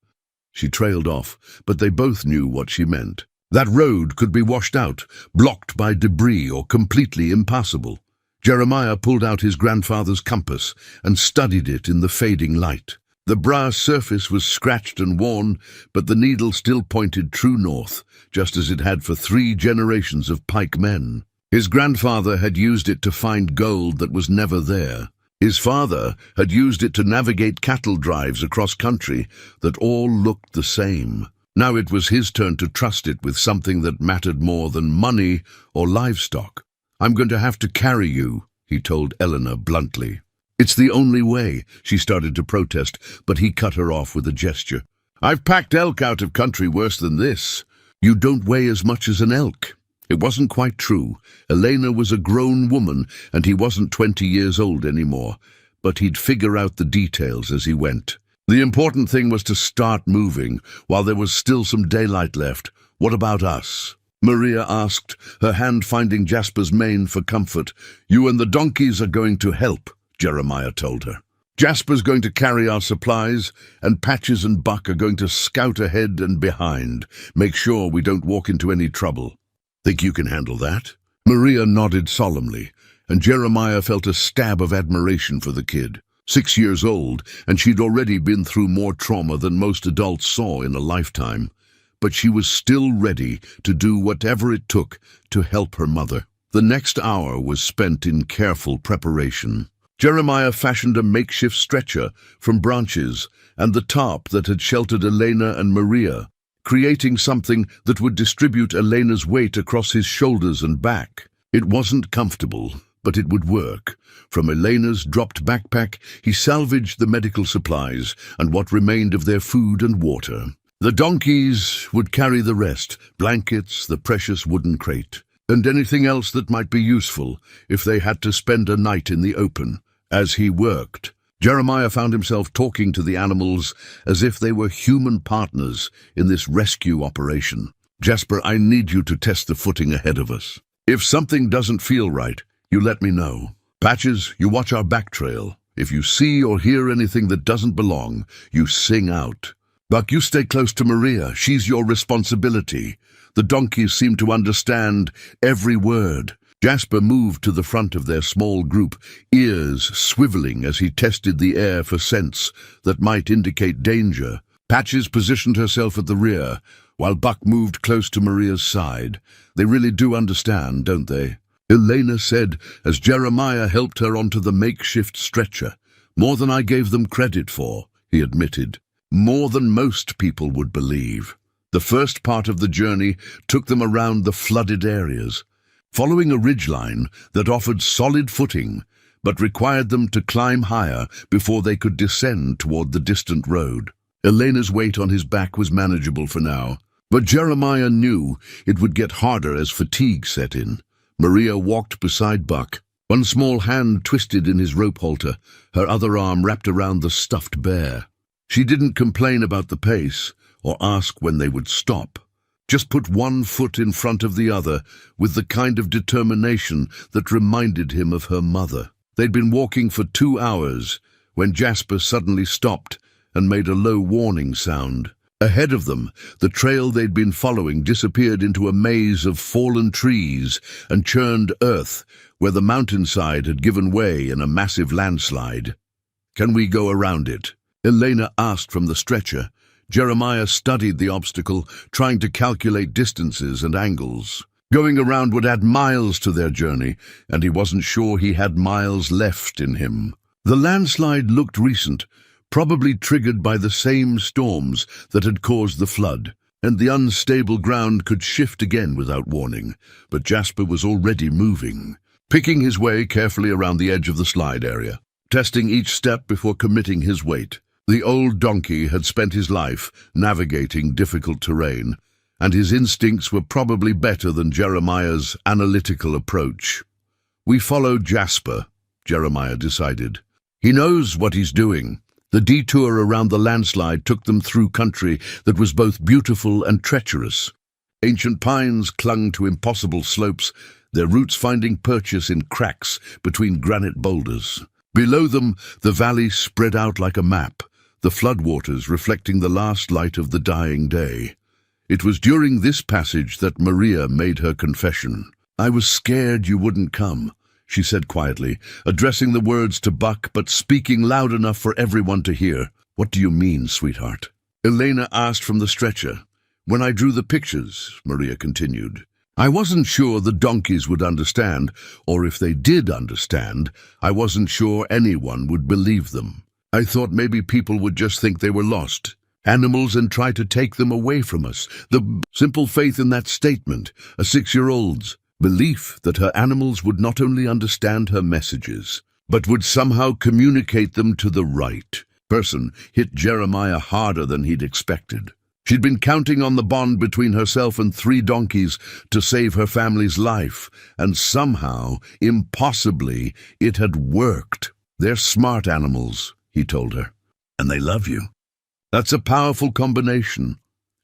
She trailed off, but they both knew what she meant. That road could be washed out, blocked by debris or completely impassable. Jeremiah pulled out his grandfather's compass and studied it in the fading light. The brass surface was scratched and worn, but the needle still pointed true north, just as it had for 3 generations of pike men. His grandfather had used it to find gold that was never there. His father had used it to navigate cattle drives across country that all looked the same. Now it was his turn to trust it with something that mattered more than money or livestock. "I'm going to have to carry you," he told Eleanor bluntly. "It's the only way," she started to protest, but he cut her off with a gesture. "I've packed elk out of country worse than this. You don't weigh as much as an elk." It wasn't quite true. Elena was a grown woman, and he wasn't 20 years old anymore, but he'd figure out the details as he went. The important thing was to start moving, while there was still some daylight left. "What about us?" Maria asked, her hand finding Jasper's mane for comfort. "You and the donkeys are going to help," Jeremiah told her. "Jasper's going to carry our supplies, and Patches and Buck are going to scout ahead and behind. Make sure we don't walk into any trouble." "Think you can handle that?" Maria nodded solemnly, and Jeremiah felt a stab of admiration for the kid. 6 years old, and she'd already been through more trauma than most adults saw in a lifetime. But she was still ready to do whatever it took to help her mother. The next hour was spent in careful preparation. Jeremiah fashioned a makeshift stretcher from branches and the tarp that had sheltered Elena and Maria, creating something that would distribute Elena's weight across his shoulders and back. It wasn't comfortable, but it would work. From Elena's dropped backpack, he salvaged the medical supplies and what remained of their food and water. The donkeys would carry the rest, blankets, the precious wooden crate, and anything else that might be useful if they had to spend a night in the open. As he worked, Jeremiah found himself talking to the animals as if they were human partners in this rescue operation. "Jasper, I need you to test the footing ahead of us. If something doesn't feel right, you let me know. Patches, you watch our back trail. If you see or hear anything that doesn't belong, you sing out. Buck, you stay close to Maria. She's your responsibility." The donkeys seemed to understand every word. Jasper moved to the front of their small group, ears swiveling as he tested the air for scents that might indicate danger. Patches positioned herself at the rear, while Buck moved close to Maria's side. "They really do understand, don't they?" Elena said as Jeremiah helped her onto the makeshift stretcher. "More than I gave them credit for," he admitted. "More than most people would believe." The first part of the journey took them around the flooded areas, following a ridgeline that offered solid footing, but required them to climb higher before they could descend toward the distant road. Elena's weight on his back was manageable for now, but Jeremiah knew it would get harder as fatigue set in. Maria walked beside Buck, one small hand twisted in his rope halter, her other arm wrapped around the stuffed bear. She didn't complain about the pace or ask when they would stop. Just put one foot in front of the other with the kind of determination that reminded him of her mother. They'd been walking for 2 hours when Jasper suddenly stopped and made a low warning sound. Ahead of them, the trail they'd been following disappeared into a maze of fallen trees and churned earth where the mountainside had given way in a massive landslide. "Can we go around it?" Elena asked from the stretcher. Jeremiah studied the obstacle, trying to calculate distances and angles. Going around would add miles to their journey, and he wasn't sure he had miles left in him. The landslide looked recent, probably triggered by the same storms that had caused the flood, and the unstable ground could shift again without warning. But Jasper was already moving, picking his way carefully around the edge of the slide area, testing each step before committing his weight. The old donkey had spent his life navigating difficult terrain, and his instincts were probably better than Jeremiah's analytical approach. "We follow Jasper," Jeremiah decided. "He knows what he's doing." The detour around the landslide took them through country that was both beautiful and treacherous. Ancient pines clung to impossible slopes, their roots finding purchase in cracks between granite boulders. Below them, the valley spread out like a map, the floodwaters reflecting the last light of the dying day. It was during this passage that Maria made her confession. "I was scared you wouldn't come," she said quietly, addressing the words to Buck but speaking loud enough for everyone to hear. "What do you mean, sweetheart?" Elena asked from the stretcher. "When I drew the pictures," Maria continued, "I wasn't sure the donkeys would understand, or if they did understand, I wasn't sure anyone would believe them. I thought maybe people would just think they were lost animals and try to take them away from us. The simple faith in that statement, a 6-year-old's belief that her animals would not only understand her messages, but would somehow communicate them to the right person, hit Jeremiah harder than he'd expected. She'd been counting on the bond between herself and 3 donkeys to save her family's life, and somehow, impossibly, it had worked. "They're smart animals," he told her, "and they love you." That's a powerful combination.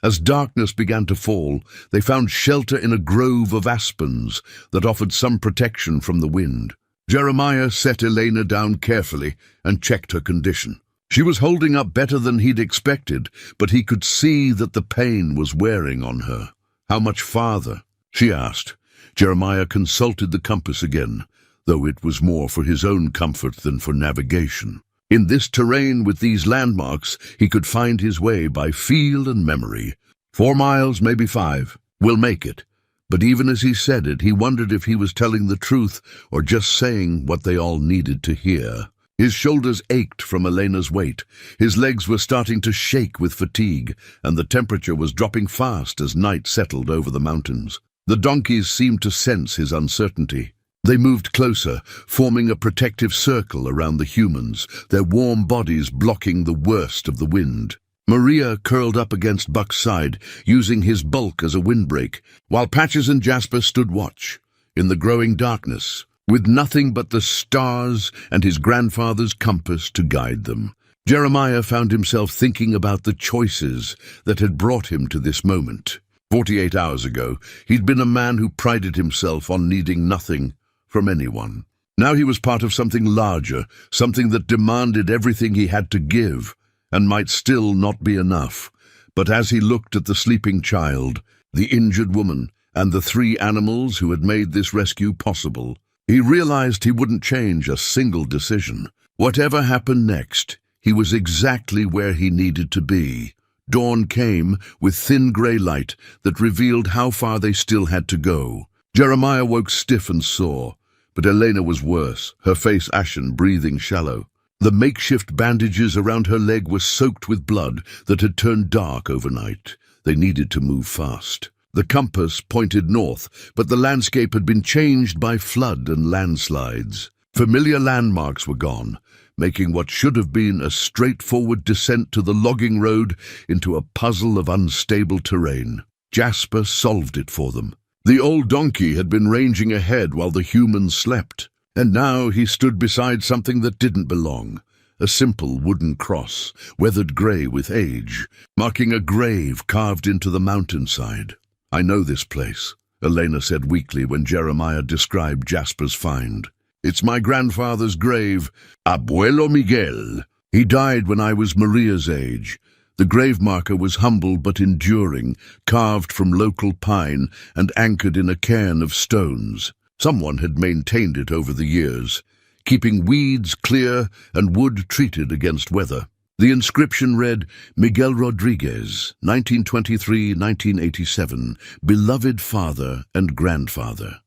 As darkness began to fall, they found shelter in a grove of aspens that offered some protection from the wind. Jeremiah set Elena down carefully and checked her condition. She was holding up better than he'd expected, but he could see that the pain was wearing on her. "How much farther?" she asked. Jeremiah consulted the compass again, though it was more for his own comfort than for navigation. In this terrain with these landmarks, he could find his way by feel and memory. 4 miles, maybe 5. We'll make it. But even as he said it, he wondered if he was telling the truth or just saying what they all needed to hear. His shoulders ached from Elena's weight. His legs were starting to shake with fatigue, and the temperature was dropping fast as night settled over the mountains. The donkeys seemed to sense his uncertainty. They moved closer, forming a protective circle around the humans, their warm bodies blocking the worst of the wind. Maria curled up against Buck's side, using his bulk as a windbreak, while Patches and Jasper stood watch. In the growing darkness, with nothing but the stars and his grandfather's compass to guide them, Jeremiah found himself thinking about the choices that had brought him to this moment. 48 hours ago, he'd been a man who prided himself on needing nothing from anyone. Now he was part of something larger, something that demanded everything he had to give, and might still not be enough. But as he looked at the sleeping child, the injured woman, and the 3 animals who had made this rescue possible, he realized he wouldn't change a single decision. Whatever happened next, he was exactly where he needed to be. Dawn came with thin grey light that revealed how far they still had to go. Jeremiah woke stiff and sore, but Elena was worse, her face ashen, breathing shallow. The makeshift bandages around her leg were soaked with blood that had turned dark overnight. They needed to move fast. The compass pointed north, but the landscape had been changed by flood and landslides. Familiar landmarks were gone, making what should have been a straightforward descent to the logging road into a puzzle of unstable terrain. Jasper solved it for them. The old donkey had been ranging ahead while the humans slept, and now he stood beside something that didn't belong, a simple wooden cross, weathered grey with age, marking a grave carved into the mountainside. "I know this place," Elena said weakly when Jeremiah described Jasper's find. "It's my grandfather's grave, Abuelo Miguel. He died when I was Maria's age. The grave marker was humble but enduring, carved from local pine and anchored in a cairn of stones. Someone had maintained it over the years, keeping weeds clear and wood treated against weather. The inscription read, Miguel Rodriguez, 1923-1987, beloved father and grandfather.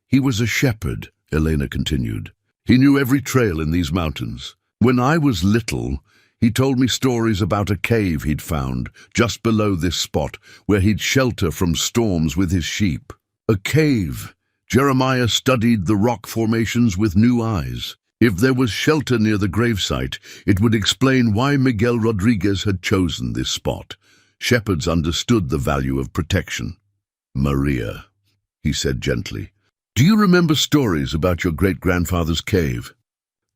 He was a shepherd, Elena continued. He knew every trail in these mountains. When I was little, he told me stories about a cave he'd found just below this spot where he'd shelter from storms with his sheep. A cave. Jeremiah studied the rock formations with new eyes. If there was shelter near the gravesite, it would explain why Miguel Rodriguez had chosen this spot. Shepherds understood the value of protection. "Maria," he said gently, "do you remember stories about your great-grandfather's cave?"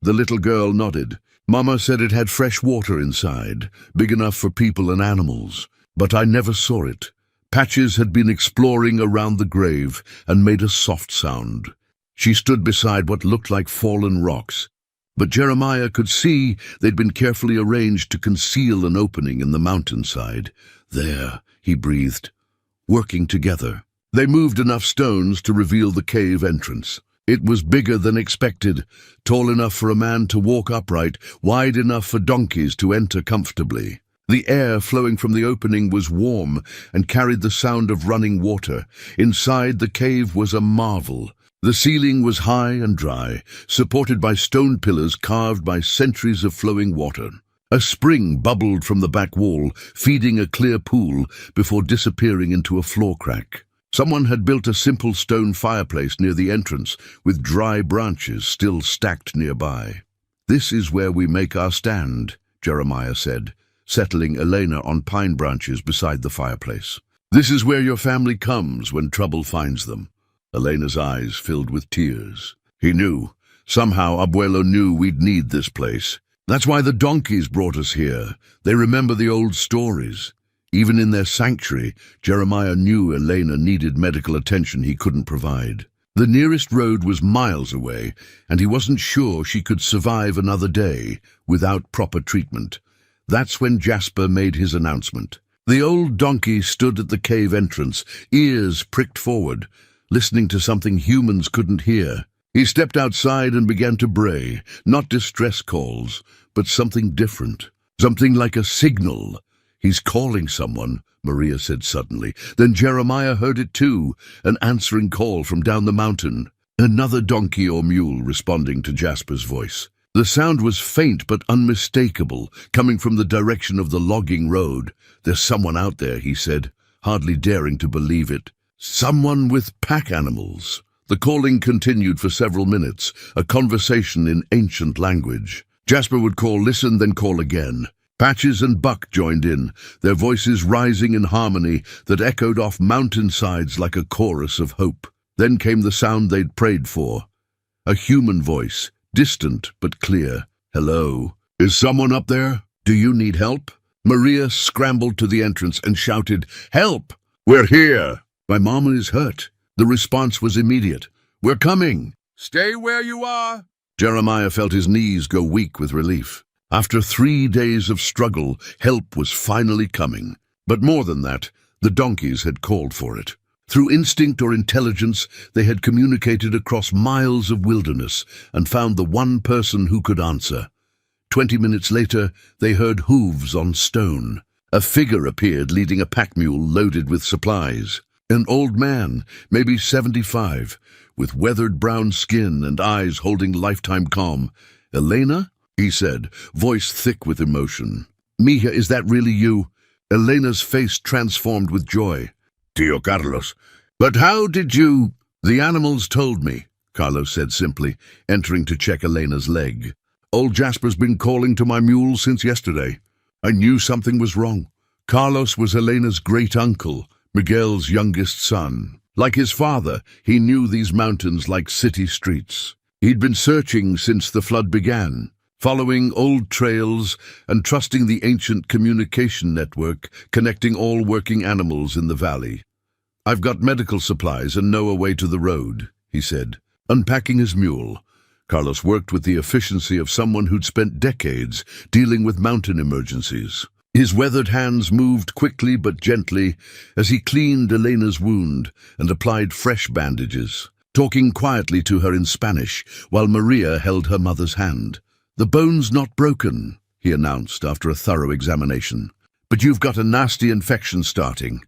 The little girl nodded. "Mama said it had fresh water inside, big enough for people and animals. But I never saw it. Patches had been exploring around the grave and made a soft sound. She stood beside what looked like fallen rocks, but Jeremiah could see they'd been carefully arranged to conceal an opening in the mountainside. There, he breathed. Working together, they moved enough stones to reveal the cave entrance. It was bigger than expected, tall enough for a man to walk upright, wide enough for donkeys to enter comfortably. The air flowing from the opening was warm and carried the sound of running water. Inside, the cave was a marvel. The ceiling was high and dry, supported by stone pillars carved by centuries of flowing water. A spring bubbled from the back wall, feeding a clear pool before disappearing into a floor crack. Someone had built a simple stone fireplace near the entrance, with dry branches still stacked nearby. "This is where we make our stand," Jeremiah said, settling Elena on pine branches beside the fireplace. "This is where your family comes when trouble finds them." Elena's eyes filled with tears. He knew. Somehow Abuelo knew we'd need this place. That's why the donkeys brought us here. They remember the old stories. Even in their sanctuary, Jeremiah knew Elena needed medical attention he couldn't provide. The nearest road was miles away, and he wasn't sure she could survive another day without proper treatment. That's when Jasper made his announcement. The old donkey stood at the cave entrance, ears pricked forward, listening to something humans couldn't hear. He stepped outside and began to bray, not distress calls, but something different, something like a signal. "He's calling someone," Maria said suddenly. Then Jeremiah heard it too, an answering call from down the mountain. Another donkey or mule responding to Jasper's voice. The sound was faint but unmistakable, coming from the direction of the logging road. "There's someone out there," he said, hardly daring to believe it. "Someone with pack animals." The calling continued for several minutes, a conversation in ancient language. Jasper would call, listen, then call again. Patches and Buck joined in, their voices rising in harmony that echoed off mountainsides like a chorus of hope. Then came the sound they'd prayed for. A human voice, distant but clear. "Hello? Is someone up there? Do you need help?" Maria scrambled to the entrance and shouted, "Help! We're here! My mama is hurt." The response was immediate. "We're coming!" "Stay where you are!" Jeremiah felt his knees go weak with relief. After 3 days of struggle, help was finally coming. But more than that, the donkeys had called for it. Through instinct or intelligence, they had communicated across miles of wilderness and found the one person who could answer. 20 minutes later, they heard hooves on stone. A figure appeared leading a pack mule loaded with supplies. An old man, maybe 75, with weathered brown skin and eyes holding lifetime calm. "Elena?" he said, voice thick with emotion. "Mija, is that really you?" Elena's face transformed with joy. "Tio Carlos, but how did you—" "The animals told me," Carlos said simply, entering to check Elena's leg. "Old Jasper's been calling to my mule since yesterday. I knew something was wrong." Carlos was Elena's great-uncle, Miguel's youngest son. Like his father, he knew these mountains like city streets. He'd been searching since the flood began, following old trails and trusting the ancient communication network connecting all working animals in the valley. "I've got medical supplies and know a way to the road," he said. Unpacking his mule, Carlos worked with the efficiency of someone who'd spent decades dealing with mountain emergencies. His weathered hands moved quickly but gently as he cleaned Elena's wound and applied fresh bandages, talking quietly to her in Spanish while Maria held her mother's hand. "The bone's not broken," he announced after a thorough examination. "But you've got a nasty infection starting.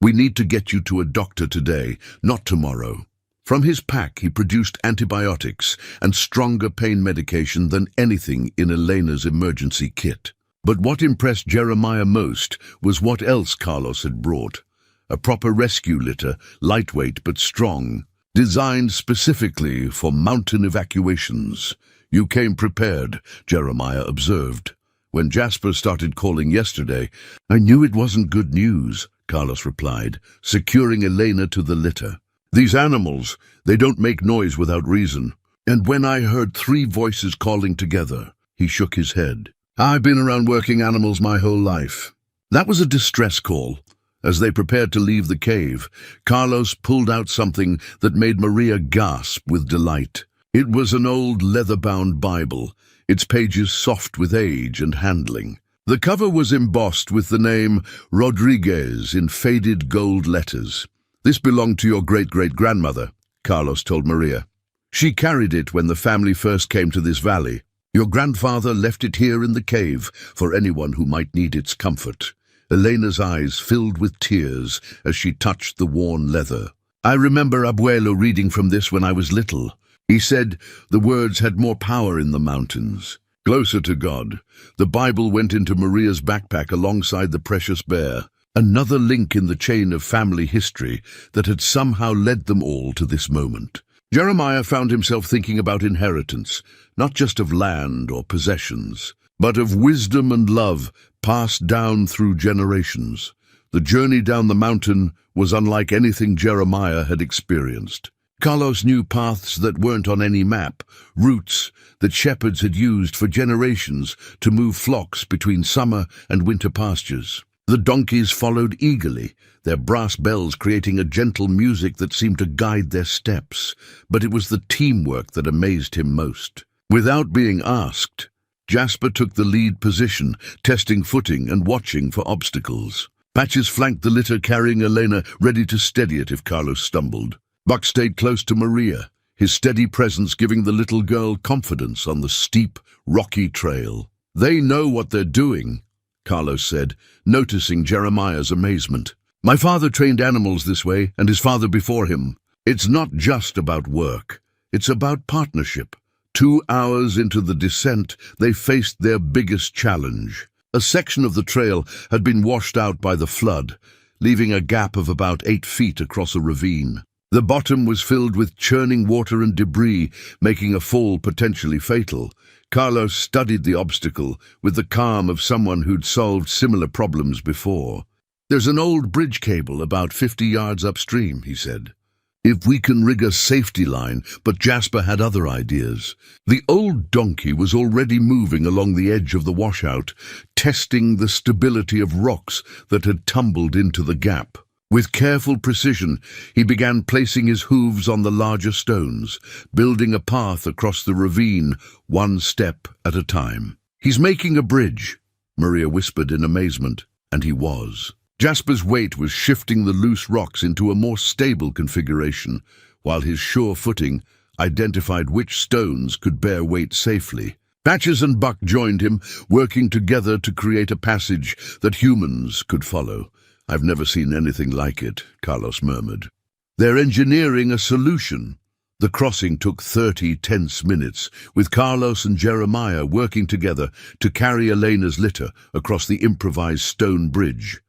We need to get you to a doctor today, not tomorrow." From his pack he produced antibiotics and stronger pain medication than anything in Elena's emergency kit. But what impressed Jeremiah most was what else Carlos had brought. A proper rescue litter, lightweight but strong, designed specifically for mountain evacuations. "You came prepared," Jeremiah observed. "When Jasper started calling yesterday, I knew it wasn't good news," Carlos replied, securing Elena to the litter. "These animals, they don't make noise without reason. And when I heard 3 voices calling together," he shook his head. "I've been around working animals my whole life." That was a distress call. As they prepared to leave the cave, Carlos pulled out something that made Maria gasp with delight. It was an old leather-bound Bible, its pages soft with age and handling. The cover was embossed with the name Rodriguez in faded gold letters. "This belonged to your great-great-grandmother," Carlos told Maria. She carried it when the family first came to this valley. Your grandfather left it here in the cave for anyone who might need its comfort. Elena's eyes filled with tears as she touched the worn leather. I remember Abuelo reading from this when I was little. He said the words had more power in the mountains. Closer to God, the Bible went into Maria's backpack alongside the precious bear, another link in the chain of family history that had somehow led them all to this moment. Jeremiah found himself thinking about inheritance, not just of land or possessions, but of wisdom and love passed down through generations. The journey down the mountain was unlike anything Jeremiah had experienced. Carlos knew paths that weren't on any map, routes that shepherds had used for generations to move flocks between summer and winter pastures. The donkeys followed eagerly, their brass bells creating a gentle music that seemed to guide their steps. But it was the teamwork that amazed him most. Without being asked, Jasper took the lead position, testing footing and watching for obstacles. Patches flanked the litter, carrying Elena, ready to steady it if Carlos stumbled. Buck stayed close to Maria, his steady presence giving the little girl confidence on the steep, rocky trail. "They know what they're doing," Carlos said, noticing Jeremiah's amazement. "My father trained animals this way, and his father before him. It's not just about work. It's about partnership." 2 hours into the descent, they faced their biggest challenge. A section of the trail had been washed out by the flood, leaving a gap of about 8 feet across a ravine. The bottom was filled with churning water and debris, making a fall potentially fatal. Carlos studied the obstacle with the calm of someone who'd solved similar problems before. "There's an old bridge cable about 50 yards upstream," he said. "If we can rig a safety line," but Jasper had other ideas. The old donkey was already moving along the edge of the washout, testing the stability of rocks that had tumbled into the gap. With careful precision, he began placing his hooves on the larger stones, building a path across the ravine, one step at a time. "He's making a bridge," Maria whispered in amazement, and he was. Jasper's weight was shifting the loose rocks into a more stable configuration, while his sure footing identified which stones could bear weight safely. Patches and Buck joined him, working together to create a passage that humans could follow. "I've never seen anything like it," Carlos murmured. "They're engineering a solution." The crossing took 30 tense minutes, with Carlos and Jeremiah working together to carry Elena's litter across the improvised stone bridge.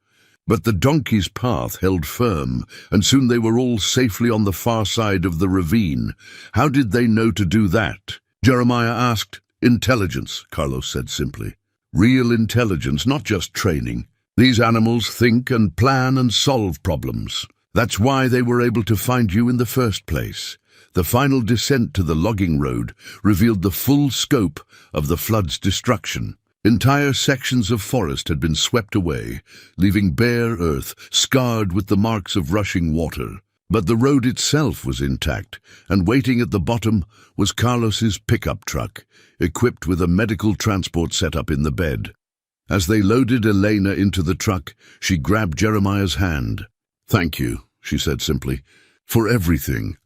But the donkey's path held firm, and soon they were all safely on the far side of the ravine. "How did they know to do that?" Jeremiah asked. "Intelligence," Carlos said simply. "Real intelligence, not just training. These animals think and plan and solve problems. That's why they were able to find you in the first place." The final descent to the logging road revealed the full scope of the flood's destruction. Entire sections of forest had been swept away, leaving bare earth scarred with the marks of rushing water. But the road itself was intact, and waiting at the bottom was Carlos's pickup truck, equipped with a medical transport setup in the bed. As they loaded Elena into the truck, she grabbed Jeremiah's hand. "Thank you," she said simply, "for everything."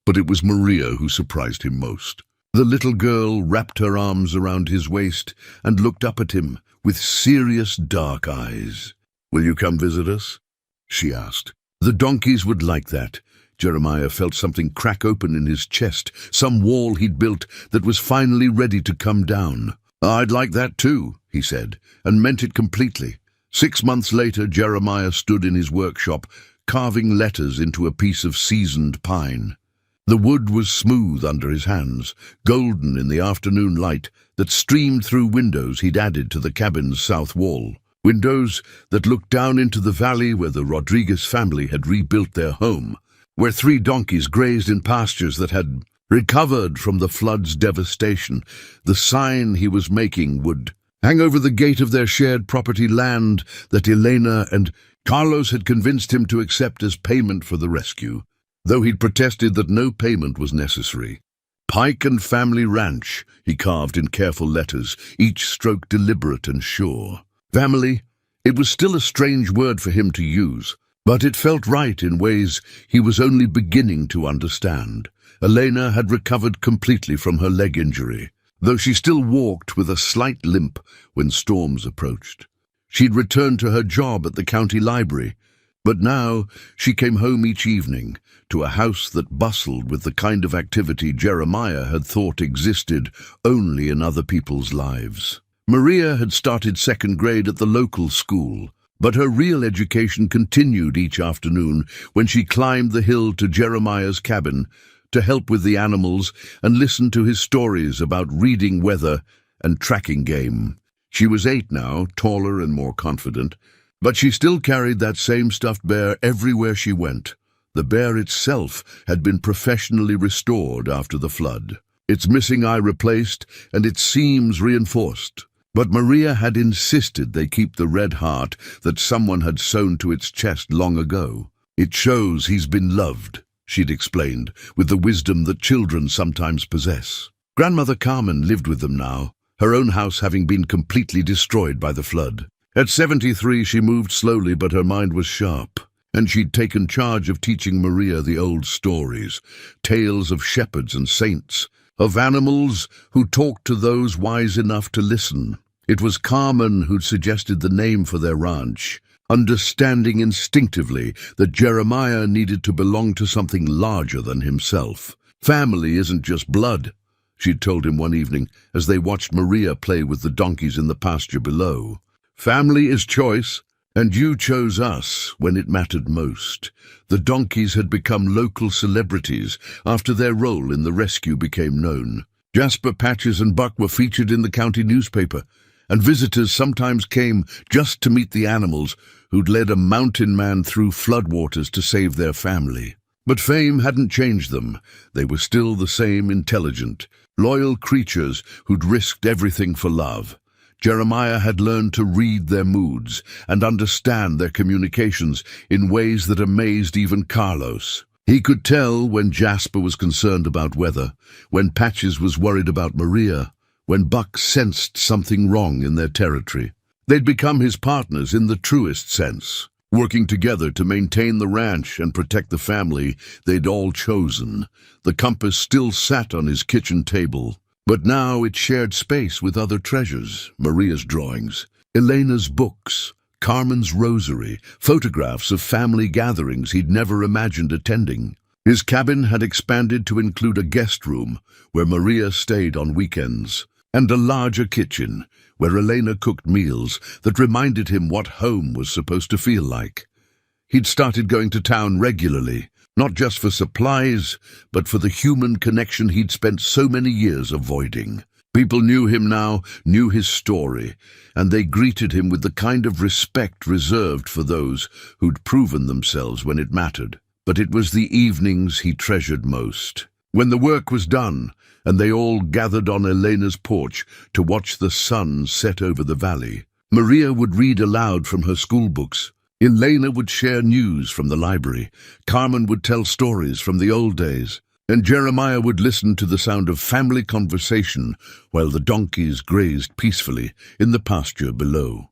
But it was Maria who surprised him most. The little girl wrapped her arms around his waist and looked up at him with serious dark eyes. "Will you come visit us?" she asked. The donkeys would like that. Jeremiah felt something crack open in his chest, some wall he'd built that was finally ready to come down. "I'd like that too," he said, and meant it completely. 6 months later, Jeremiah stood in his workshop, carving letters into a piece of seasoned pine. The wood was smooth under his hands, golden in the afternoon light that streamed through windows he'd added to the cabin's south wall. Windows that looked down into the valley where the Rodriguez family had rebuilt their home, where 3 donkeys grazed in pastures that had recovered from the flood's devastation. The sign he was making would hang over the gate of their shared property land that Elena and Carlos had convinced him to accept as payment for the rescue, though he'd protested that no payment was necessary. "Pike and Family Ranch," he carved in careful letters, each stroke deliberate and sure. Family, it was still a strange word for him to use, but it felt right in ways he was only beginning to understand. Elena had recovered completely from her leg injury, though she still walked with a slight limp when storms approached. She'd returned to her job at the county library, but now she came home each evening to a house that bustled with the kind of activity Jeremiah had thought existed only in other people's lives. Maria had started second grade at the local school, but her real education continued each afternoon when she climbed the hill to Jeremiah's cabin to help with the animals and listen to his stories about reading weather and tracking game. She was 8 now, taller and more confident, but she still carried that same stuffed bear everywhere she went. The bear itself had been professionally restored after the flood, its missing eye replaced and its seams reinforced. But Maria had insisted they keep the red heart that someone had sewn to its chest long ago. "It shows he's been loved," she'd explained, with the wisdom that children sometimes possess. Grandmother Carmen lived with them now, her own house having been completely destroyed by the flood. At 73, she moved slowly, but her mind was sharp, and she'd taken charge of teaching Maria the old stories, tales of shepherds and saints, of animals who talked to those wise enough to listen. It was Carmen who'd suggested the name for their ranch, understanding instinctively that Jeremiah needed to belong to something larger than himself. "Family isn't just blood," she'd told him one evening as they watched Maria play with the donkeys in the pasture below. "Family is choice, and you chose us when it mattered most." The donkeys had become local celebrities after their role in the rescue became known. Jasper, Patches, and Buck were featured in the county newspaper, and visitors sometimes came just to meet the animals who'd led a mountain man through floodwaters to save their family. But fame hadn't changed them. They were still the same intelligent, loyal creatures who'd risked everything for love. Jeremiah had learned to read their moods and understand their communications in ways that amazed even Carlos. He could tell when Jasper was concerned about weather, when Patches was worried about Maria, when Buck sensed something wrong in their territory. They'd become his partners in the truest sense, working together to maintain the ranch and protect the family they'd all chosen. The compass still sat on his kitchen table, but now it shared space with other treasures: Maria's drawings, Elena's books, Carmen's rosary, photographs of family gatherings he'd never imagined attending. His cabin had expanded to include a guest room where Maria stayed on weekends, and a larger kitchen where Elena cooked meals that reminded him what home was supposed to feel like. He'd started going to town regularly, not just for supplies, but for the human connection he'd spent so many years avoiding. People knew him now, knew his story, and they greeted him with the kind of respect reserved for those who'd proven themselves when it mattered. But it was the evenings he treasured most. When the work was done, and they all gathered on Elena's porch to watch the sun set over the valley, Maria would read aloud from her school books. Elena would share news from the library. Carmen would tell stories from the old days, and Jeremiah would listen to the sound of family conversation while the donkeys grazed peacefully in the pasture below.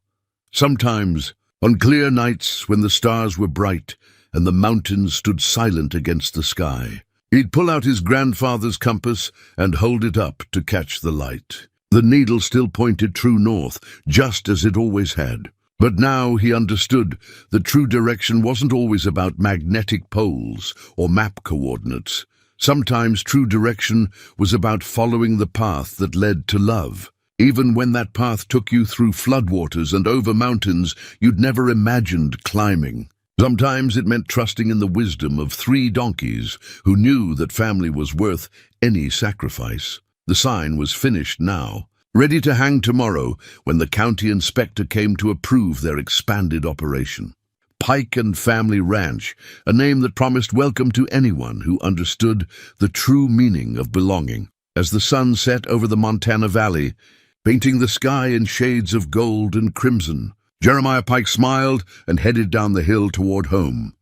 Sometimes, on clear nights when the stars were bright and the mountains stood silent against the sky, he'd pull out his grandfather's compass and hold it up to catch the light. The needle still pointed true north, just as it always had. But now he understood that true direction wasn't always about magnetic poles or map coordinates. Sometimes true direction was about following the path that led to love, even when that path took you through floodwaters and over mountains you'd never imagined climbing. Sometimes it meant trusting in the wisdom of 3 donkeys who knew that family was worth any sacrifice. The sign was finished now, ready to hang tomorrow when the county inspector came to approve their expanded operation. Pike and Family Ranch, a name that promised welcome to anyone who understood the true meaning of belonging. As the sun set over the Montana Valley, painting the sky in shades of gold and crimson, Jeremiah Pike smiled and headed down the hill toward home.